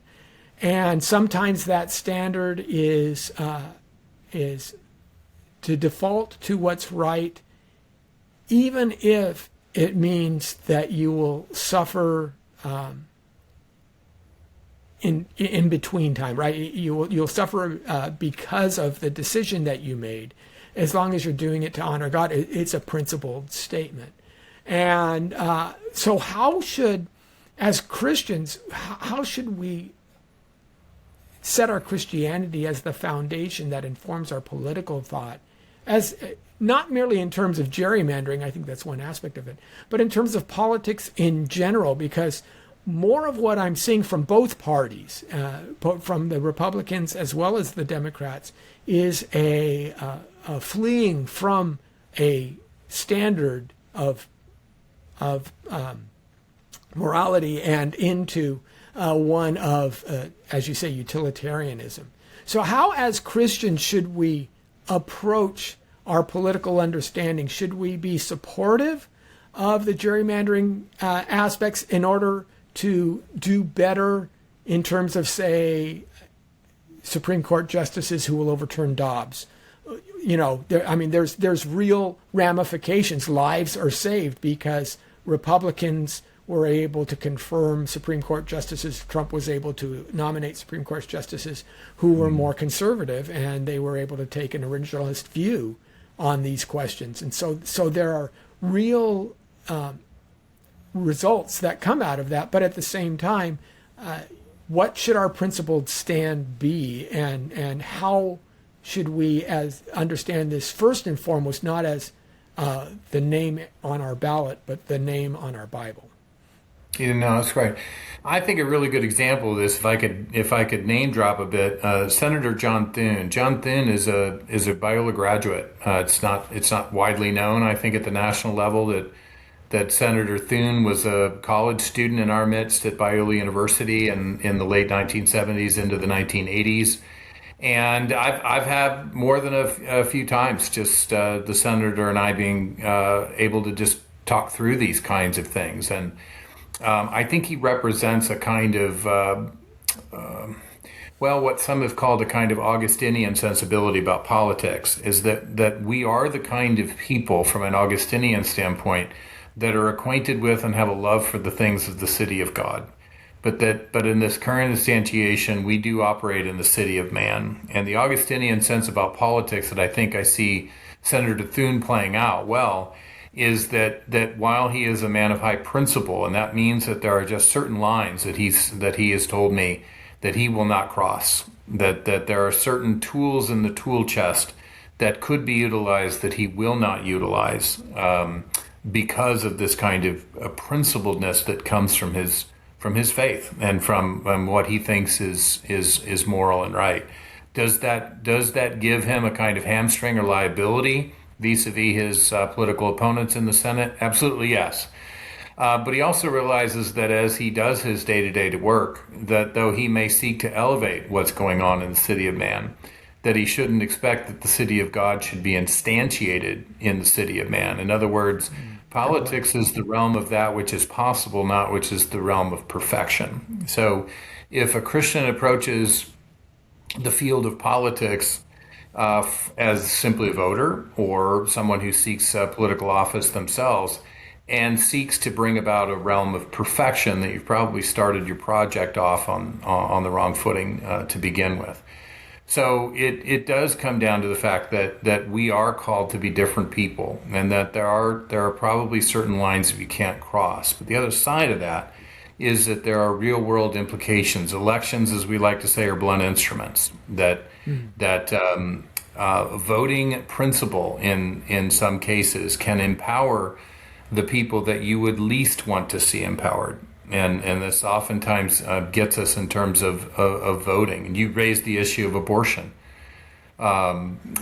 and sometimes that standard is to default to what's right, even if it means that you will suffer in between time, right? You'll suffer because of the decision that you made, as long as you're doing it to honor God. It's a principled statement. And so how should, as Christians, how should we set our Christianity as the foundation that informs our political thought, as not merely in terms of gerrymandering, I think that's one aspect of it, but in terms of politics in general? Because more of what I'm seeing from both parties, from the Republicans as well as the Democrats, is a fleeing from a standard of morality and into one of, as you say, utilitarianism. So how, as Christians, should we approach our political understanding? Should we be supportive of the gerrymandering aspects in order to do better in terms of, say, Supreme Court justices who will overturn Dobbs? There's real ramifications. Lives are saved because Republicans were able to confirm Supreme Court justices. Trump was able to nominate Supreme Court justices who were more conservative, and they were able to take an originalist view on these questions. And so there are real results that come out of that. But at the same time, what should our principled stand be, and how should we understand this first and foremost, not as the name on our ballot, but the name on our Bible? That's great. I think a really good example of this, if I could name drop a bit, Senator John Thune. John Thune is a Biola graduate. It's not widely known, I think, at the national level that Senator Thune was a college student in our midst at Biola University in the late 1970s into the 1980s. And I've had more than a few times just the senator and I being able to just talk through these kinds of things. And I think he represents a kind of, what some have called a kind of Augustinian sensibility about politics, is that we are the kind of people, from an Augustinian standpoint, that are acquainted with and have a love for the things of the city of God. but in this current instantiation, we do operate in the city of man. And the Augustinian sense about politics that I think I see Senator Thune playing out well is that while he is a man of high principle, and that means that there are just certain lines that he has told me that he will not cross, that there are certain tools in the tool chest that could be utilized that he will not utilize, because of this kind of principledness that comes from his faith and from what he thinks is moral and right. Does that give him a kind of hamstring or liability vis-a-vis his political opponents in the Senate? Absolutely, yes. But he also realizes that as he does his day-to-day work, that though he may seek to elevate what's going on in the city of man, that he shouldn't expect that the city of God should be instantiated in the city of man. In other words, politics is the realm of that which is possible, not which is the realm of perfection. So if a Christian approaches the field of politics as simply a voter or someone who seeks political office themselves and seeks to bring about a realm of perfection, that you've probably started your project off on the wrong footing to begin with. So it does come down to the fact that we are called to be different people, and that there are probably certain lines that we can't cross. But the other side of that is that there are real world implications. Elections, as we like to say, are blunt instruments. That voting principle in some cases can empower the people that you would least want to see empowered. And this oftentimes gets us in terms of voting. And you raised the issue of abortion.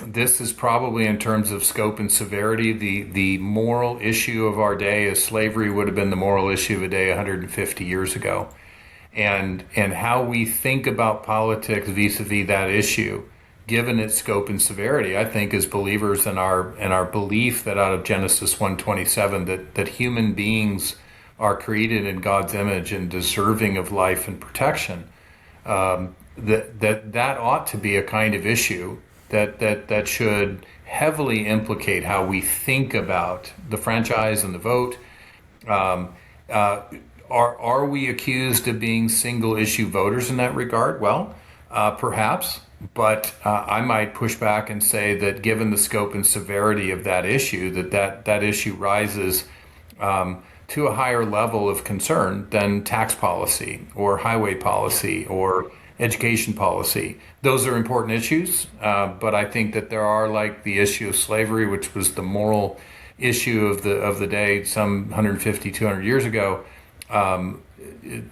This is probably, in terms of scope and severity, the moral issue of our day, as slavery would have been the moral issue of a day 150 years ago. And how we think about politics vis-a-vis that issue, given its scope and severity, I think, as believers in our belief that out of Genesis 1:27 that human beings are created in God's image and deserving of life and protection, that ought to be a kind of issue that should heavily implicate how we think about the franchise and the vote. Are we accused of being single issue voters in that regard? Well, perhaps, but I might push back and say that given the scope and severity of that issue, that issue rises to a higher level of concern than tax policy or highway policy or education policy. Those are important issues, but I think that there are, like the issue of slavery, which was the moral issue of the day some 150, 200 years ago.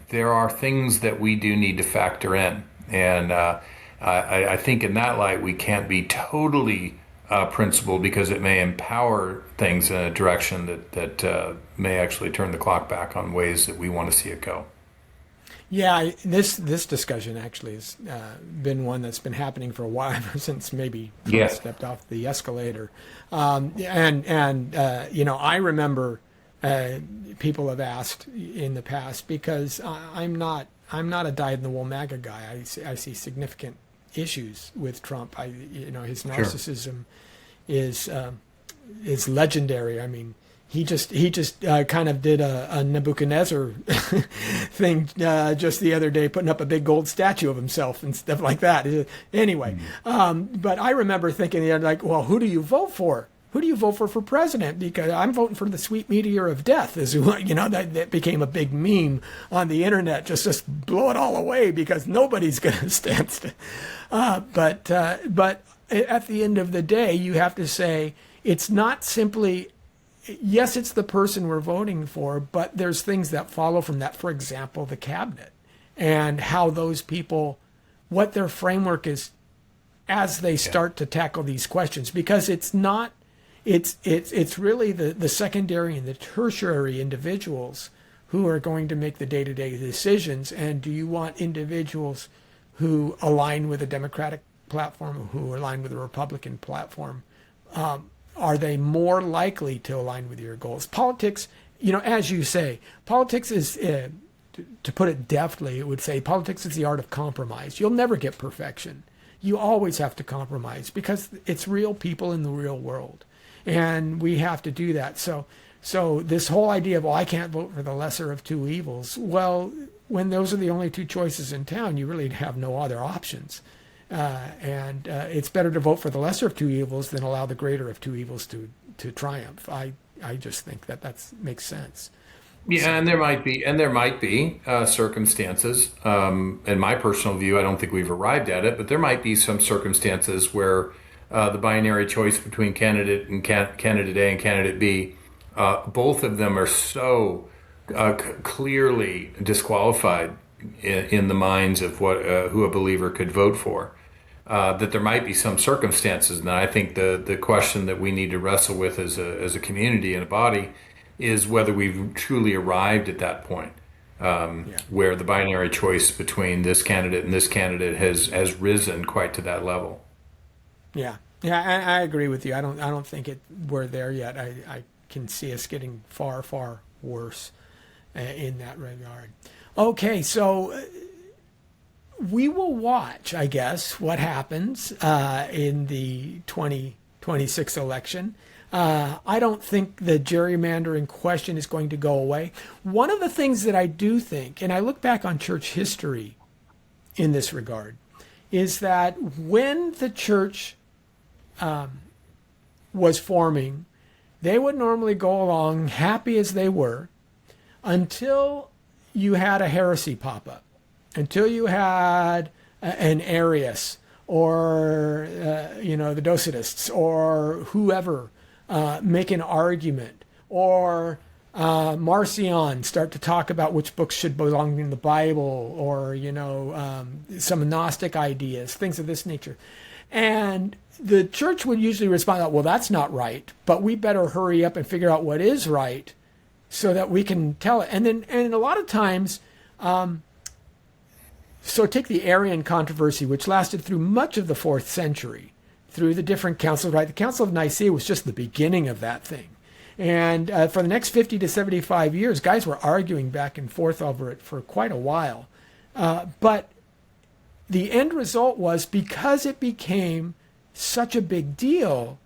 There are things that we do need to factor in, and I think in that light we can't be totally principled, because it may empower things in a direction that may actually turn the clock back on ways that we want to see it go. Yeah, this discussion actually has been one that's been happening for a while, ever since maybe Trump stepped off the escalator. I remember people have asked in the past, because I'm not a dyed-in-the-wool MAGA guy. I see significant issues with Trump. His narcissism is legendary. I mean, he just kind of did a Nebuchadnezzar thing just the other day, putting up a big gold statue of himself and stuff like that. Anyway, but I remember thinking, like, well, who do you vote for? Who do you vote for president? Because I'm voting for the sweet meteor of death. That became a big meme on the internet. Just blow it all away, because nobody's going to stand still. But at the end of the day, you have to say it's not simply, yes, it's the person we're voting for, but there's things that follow from that. For example, the cabinet, and how those people, what their framework is as they start to tackle these questions, because it's not. It's really the secondary and the tertiary individuals who are going to make the day-to-day decisions. And do you want individuals who align with a Democratic platform, who align with a Republican platform? Are they more likely to align with your goals? Politics, as you say, politics is, to put it deftly, it would say politics is the art of compromise. You'll never get perfection. You always have to compromise, because it's real people in the real world. And we have to do that. So this whole idea of, I can't vote for the lesser of two evils. Well, when those are the only two choices in town, you really have no other options. And it's better to vote for the lesser of two evils than allow the greater of two evils to triumph. I just think that makes sense. Yeah, and there might be circumstances. In my personal view, I don't think we've arrived at it, but there might be some circumstances where the binary choice between candidate and candidate A and candidate B, both of them are so clearly disqualified in the minds of who a believer could vote for. That there might be some circumstances, and I think the question that we need to wrestle with as a community and a body is whether we've truly arrived at that point where the binary choice between this candidate and this candidate has risen quite to that level. Yeah, I agree with you. I don't think we're there yet. I can see us getting far, far worse in that regard. Okay, so we will watch, I guess, what happens in the 2026 election. I don't think the gerrymandering question is going to go away. One of the things that I do think, and I look back on church history in this regard, is that when the church was forming, they would normally go along happy as they were until you had a heresy pop up, until you had an Arius or the Docetists or whoever make an argument, or Marcion start to talk about which books should belong in the Bible, or some Gnostic ideas, things of this nature. And the church would usually respond, well, that's not right, but we better hurry up and figure out what is right so that we can tell it. And a lot of times, so take the Arian controversy, which lasted through much of the 4th century, through the different councils, right? The Council of Nicaea was just the beginning of that thing. And for the next 50 to 75 years, guys were arguing back and forth over it for quite a while. But the end result was, because it became such a big deal,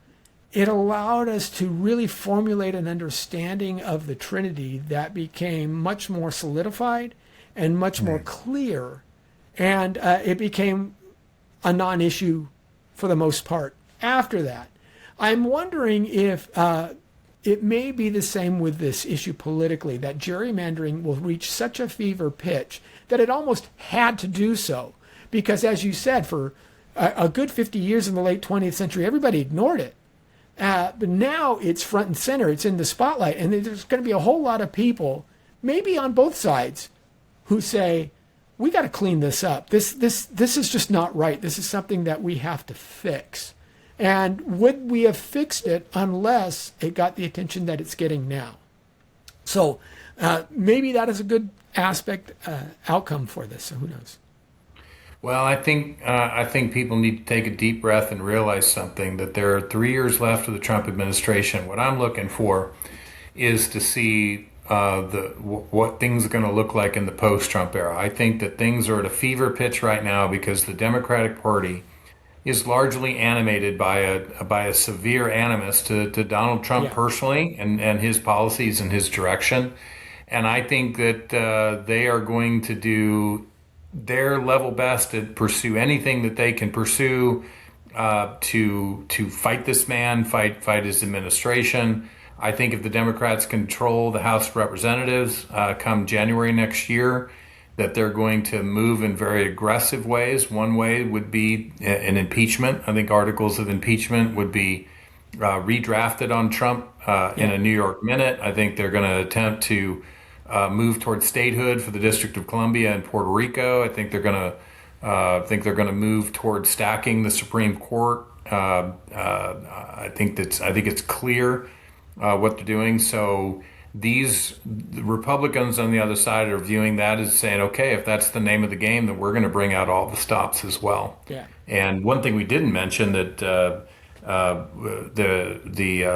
it allowed us to really formulate an understanding of the Trinity that became much more solidified and much more clear. And it became a non-issue for the most part after that. I'm wondering if it may be the same with this issue politically, that gerrymandering will reach such a fever pitch that it almost had to do so. Because as you said, for a good 50 years in the late 20th century, everybody ignored it. But now it's front and center, it's in the spotlight, and there's going to be a whole lot of people, maybe on both sides, who say, we got to clean this up. This is just not right. This is something that we have to fix. And would we have fixed it unless it got the attention that it's getting now? So maybe that is a good outcome for this. So who knows? Well, I think people need to take a deep breath and realize something, that there are 3 years left of the Trump administration. What I'm looking for is to see what things are going to look like in the post-Trump era. I think that things are at a fever pitch right now because the Democratic Party is largely animated by a severe animus to Donald Trump personally and his policies and his direction. And I think that they are going to do their level best to pursue anything that they can pursue to fight this man, fight his administration. I think if the Democrats control the House of Representatives come January next year, that they're going to move in very aggressive ways. One way would be an impeachment. I think articles of impeachment would be redrafted on Trump in a New York minute. I think they're going to attempt to move towards statehood for the District of Columbia and Puerto Rico. I think they're going to move towards stacking the Supreme Court. I think it's clear what they're doing. So the Republicans on the other side are viewing that as saying, okay, if that's the name of the game, then we're going to bring out all the stops as well. Yeah. And one thing we didn't mention, that the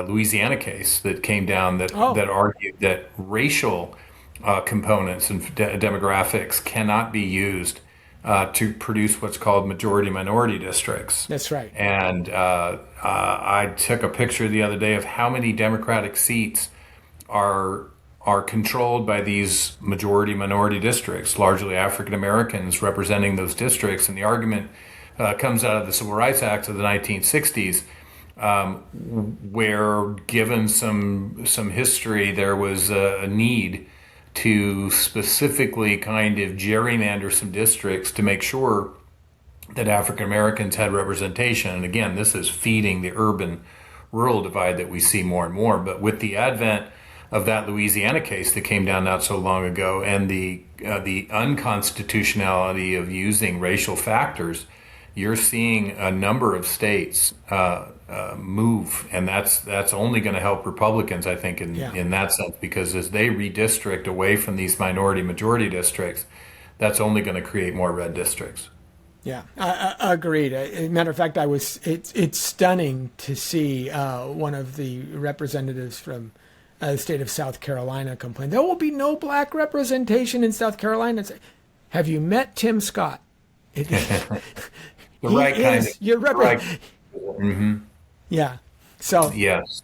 Louisiana case that came down that argued that racial components and demographics cannot be used to produce what's called majority-minority districts. That's right. And I took a picture the other day of how many Democratic seats are are controlled by these majority-minority districts, largely African Americans representing those districts. And the argument comes out of the Civil Rights Act of the 1960s, where, given some history, there was a need to specifically kind of gerrymander some districts to make sure that African Americans had representation. And again, this is feeding the urban-rural divide that we see more and more. But with the advent of that Louisiana case that came down not so long ago, and the unconstitutionality of using racial factors, you're seeing a number of states move, and that's only going to help Republicans, I think, in that sense, because as they redistrict away from these minority-majority districts, that's only going to create more red districts. Yeah, agreed. As a matter of fact, it's stunning to see one of the representatives from the state of South Carolina complain, there will be no black representation in South Carolina. Have you met Tim Scott? The right kind of. You're right. Mm-hmm. Yeah. So. Yes.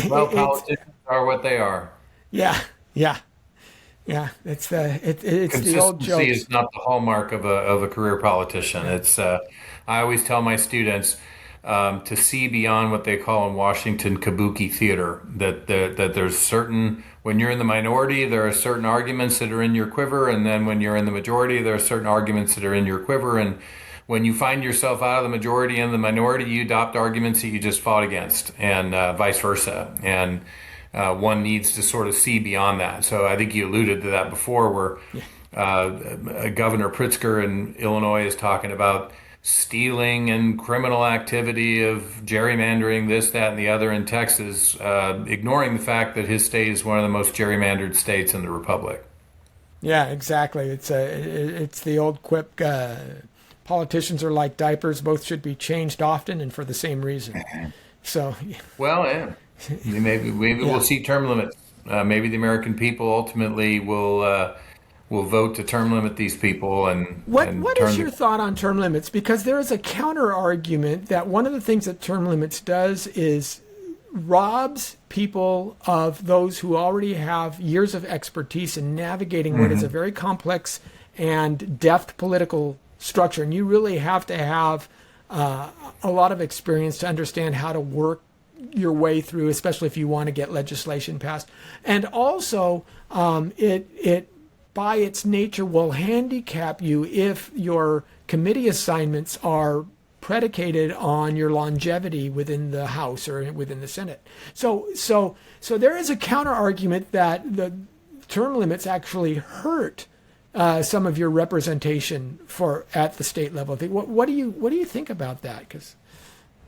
Well, politicians are what they are. Yeah. It's the old joke. Consistency is not the hallmark of a career politician. It's I always tell my students to see beyond what they call in Washington kabuki theater. That there's certain, when you're in the minority, there are certain arguments that are in your quiver, and then when you're in the majority, there are certain arguments that are in your quiver, and when you find yourself out of the majority and the minority, you adopt arguments that you just fought against, and vice versa. And one needs to sort of see beyond that. So I think you alluded to that before, where Governor Pritzker in Illinois is talking about stealing and criminal activity of gerrymandering, this, that, and the other in Texas, ignoring the fact that his state is one of the most gerrymandered states in the republic. Yeah, exactly. It's the old quip. Politicians are like diapers; both should be changed often and for the same reason. So, well, yeah. Maybe we'll see term limits. Maybe the American people ultimately will vote to term limit these people. And what is your thought on term limits? Because there is a counter argument that one of the things that term limits does is robs people of those who already have years of expertise in navigating what is a very complex and deft political structure, and you really have to have a lot of experience to understand how to work your way through, especially if you want to get legislation passed. And also, it by its nature will handicap you if your committee assignments are predicated on your longevity within the House or within the Senate. So there is a counter argument that the term limits actually hurt some of your representation at the state level. What do you think about that?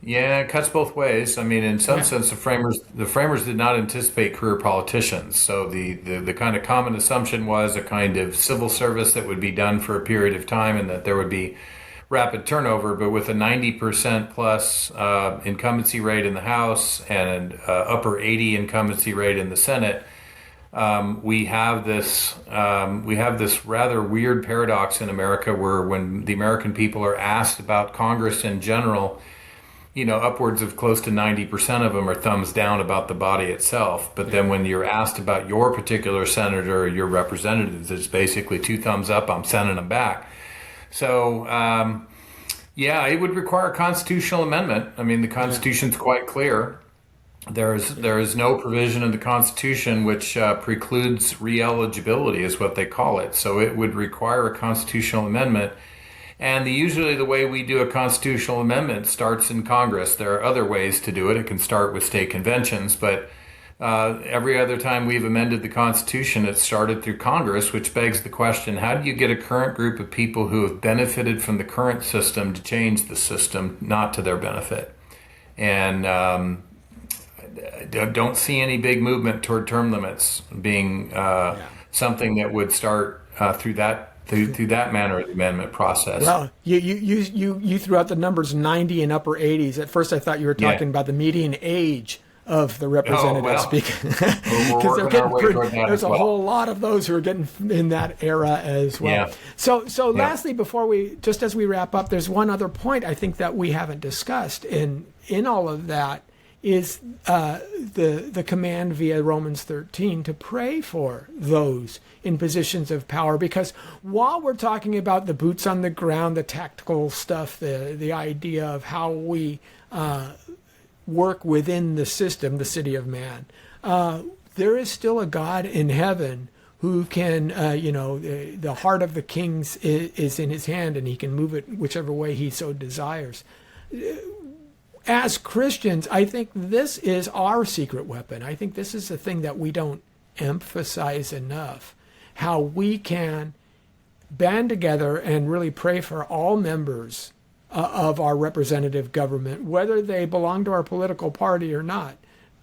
Yeah, it cuts both ways. I mean, in some sense, the framers did not anticipate career politicians. So the kind of common assumption was a kind of civil service that would be done for a period of time, and that there would be rapid turnover. But with a 90% plus incumbency rate in the House and an upper 80 incumbency rate in the Senate, we have this rather weird paradox in America, where when the American people are asked about Congress in general, upwards of close to 90% of them are thumbs down about the body itself. But then when you're asked about your particular senator or your representatives, it's basically 2 thumbs up, I'm sending them back. So, it would require a constitutional amendment. I mean, the Constitution's quite clear. There is no provision in the Constitution which precludes re-eligibility, is what they call it. So it would require a constitutional amendment. And usually the way we do a constitutional amendment starts in Congress. There are other ways to do it. It can start with state conventions, but every other time we've amended the Constitution, it started through Congress, which begs the question, how do you get a current group of people who have benefited from the current system to change the system not to their benefit? And don't see any big movement toward term limits being something that would start through that manner of the amendment process. Well, you threw out the numbers 90 and upper 80s. At first, I thought you were talking about the median age of the representatives, because there's a whole lot of those who are getting in that era as well. Yeah. So lastly, just as we wrap up, there's one other point I think that we haven't discussed in all of that, is the command via Romans 13 to pray for those in positions of power. Because while we're talking about the boots on the ground, the tactical stuff, the idea of how we work within the system, the city of man, there is still a God in heaven who can, the heart of the kings is in his hand, and he can move it whichever way he so desires. As Christians, I think this is our secret weapon. I think this is the thing that we don't emphasize enough, how we can band together and really pray for all members of our representative government, whether they belong to our political party or not.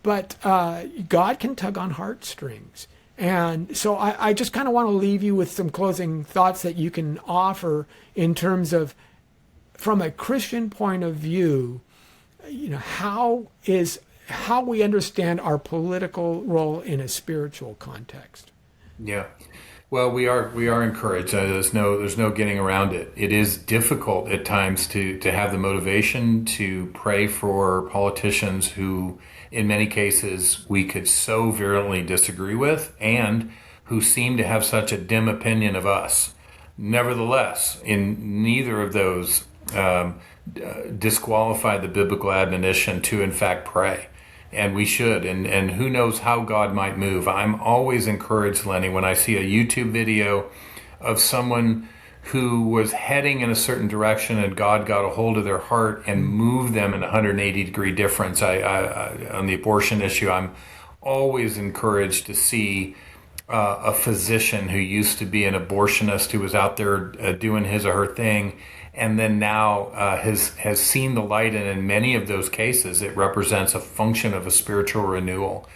But God can tug on heartstrings. And so I just kind of want to leave you with some closing thoughts that you can offer in terms of, from a Christian point of view, how we understand our political role in a spiritual context. Yeah. Well, we are encouraged. There's no getting around it. It is difficult at times to have the motivation to pray for politicians who, in many cases, we could so virulently disagree with, and who seem to have such a dim opinion of us. Nevertheless, in neither of those disqualify the biblical admonition to, in fact, pray. And we should. And who knows how God might move. I'm always encouraged, Lenny, when I see a YouTube video of someone who was heading in a certain direction and God got a hold of their heart and moved them in a 180-degree difference. On the abortion issue, I'm always encouraged to see a physician who used to be an abortionist who was out there doing his or her thing, and then now has seen the light, and in many of those cases, it represents a function of a spiritual renewal.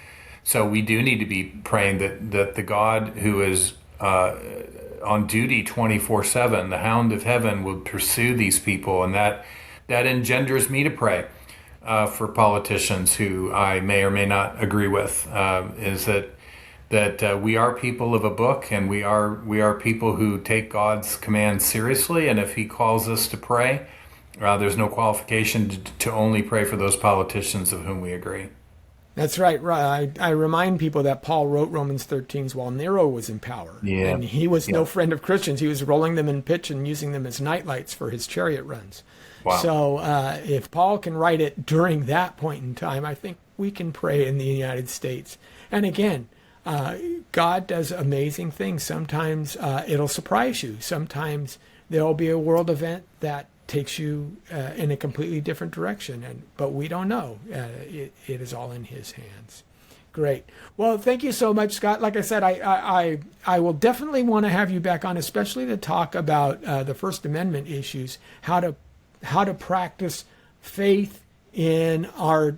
So we do need to be praying that the God who is on duty 24/7, the Hound of Heaven, will pursue these people, and that engenders me to pray for politicians who I may or may not agree with. Is that we are people of a book, and we are people who take God's command seriously. And if He calls us to pray, there's no qualification to only pray for those politicians of whom we agree. That's right. I remind people that Paul wrote Romans 13 while Nero was in power. Yeah. And he was no friend of Christians. He was rolling them in pitch and using them as nightlights for his chariot runs. Wow. So if Paul can write it during that point in time, I think we can pray in the United States. And again, God does amazing things. Sometimes it'll surprise you. Sometimes there'll be a world event that takes you in a completely different direction, but we don't know. It is all in His hands. Great. Well, thank you so much, Scott. Like I said, I will definitely want to have you back on, especially to talk about the First Amendment issues, how to practice faith in our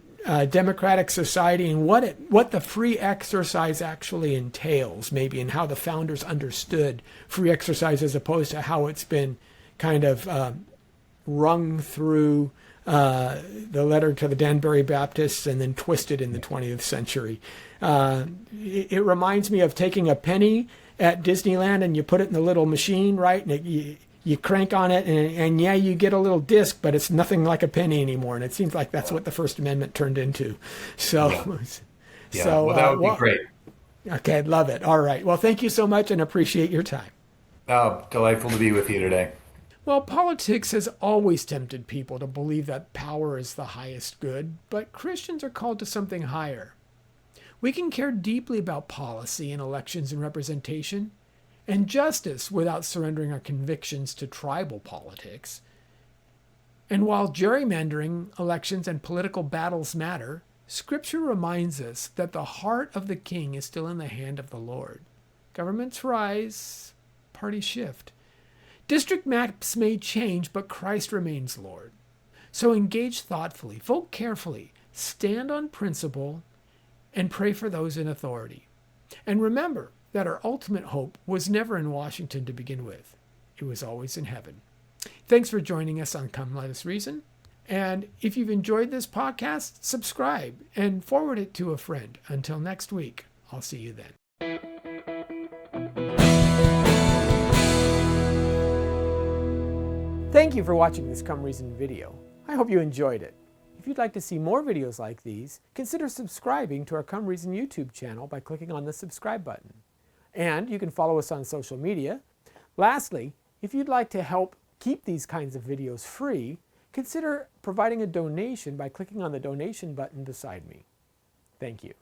democratic society, and what the free exercise actually entails, maybe, and how the founders understood free exercise as opposed to how it's been kind of rung through the letter to the Danbury Baptists and then twisted in the 20th century. It reminds me of taking a penny at Disneyland and you put it in the little machine, right? And you crank on it, and yeah, you get a little disc, but it's nothing like a penny anymore. And it seems like that's what the First Amendment turned into. So, yeah. So well, that would be great. Okay, love it. All right. Well, thank you so much, and appreciate your time. Oh, delightful to be with you today. Well, politics has always tempted people to believe that power is the highest good, but Christians are called to something higher. We can care deeply about policy and elections and representation, and justice without surrendering our convictions to tribal politics. And while gerrymandering, elections, and political battles matter, Scripture reminds us that the heart of the king is still in the hand of the Lord. Governments rise, parties shift. District maps may change, but Christ remains Lord. So engage thoughtfully, vote carefully, stand on principle, and pray for those in authority. And remember that our ultimate hope was never in Washington to begin with. It was always in heaven. Thanks for joining us on Come Let Us Reason. And if you've enjoyed this podcast, subscribe and forward it to a friend. Until next week, I'll see you then. Thank you for watching this Come Reason video. I hope you enjoyed it. If if you'd like to see more videos like these, consider subscribing to our Come Reason YouTube channel by clicking on the subscribe button. And you can follow us on social media. Lastly, if you'd like to help keep these kinds of videos free, consider providing a donation by clicking on the donation button beside me. Thank you.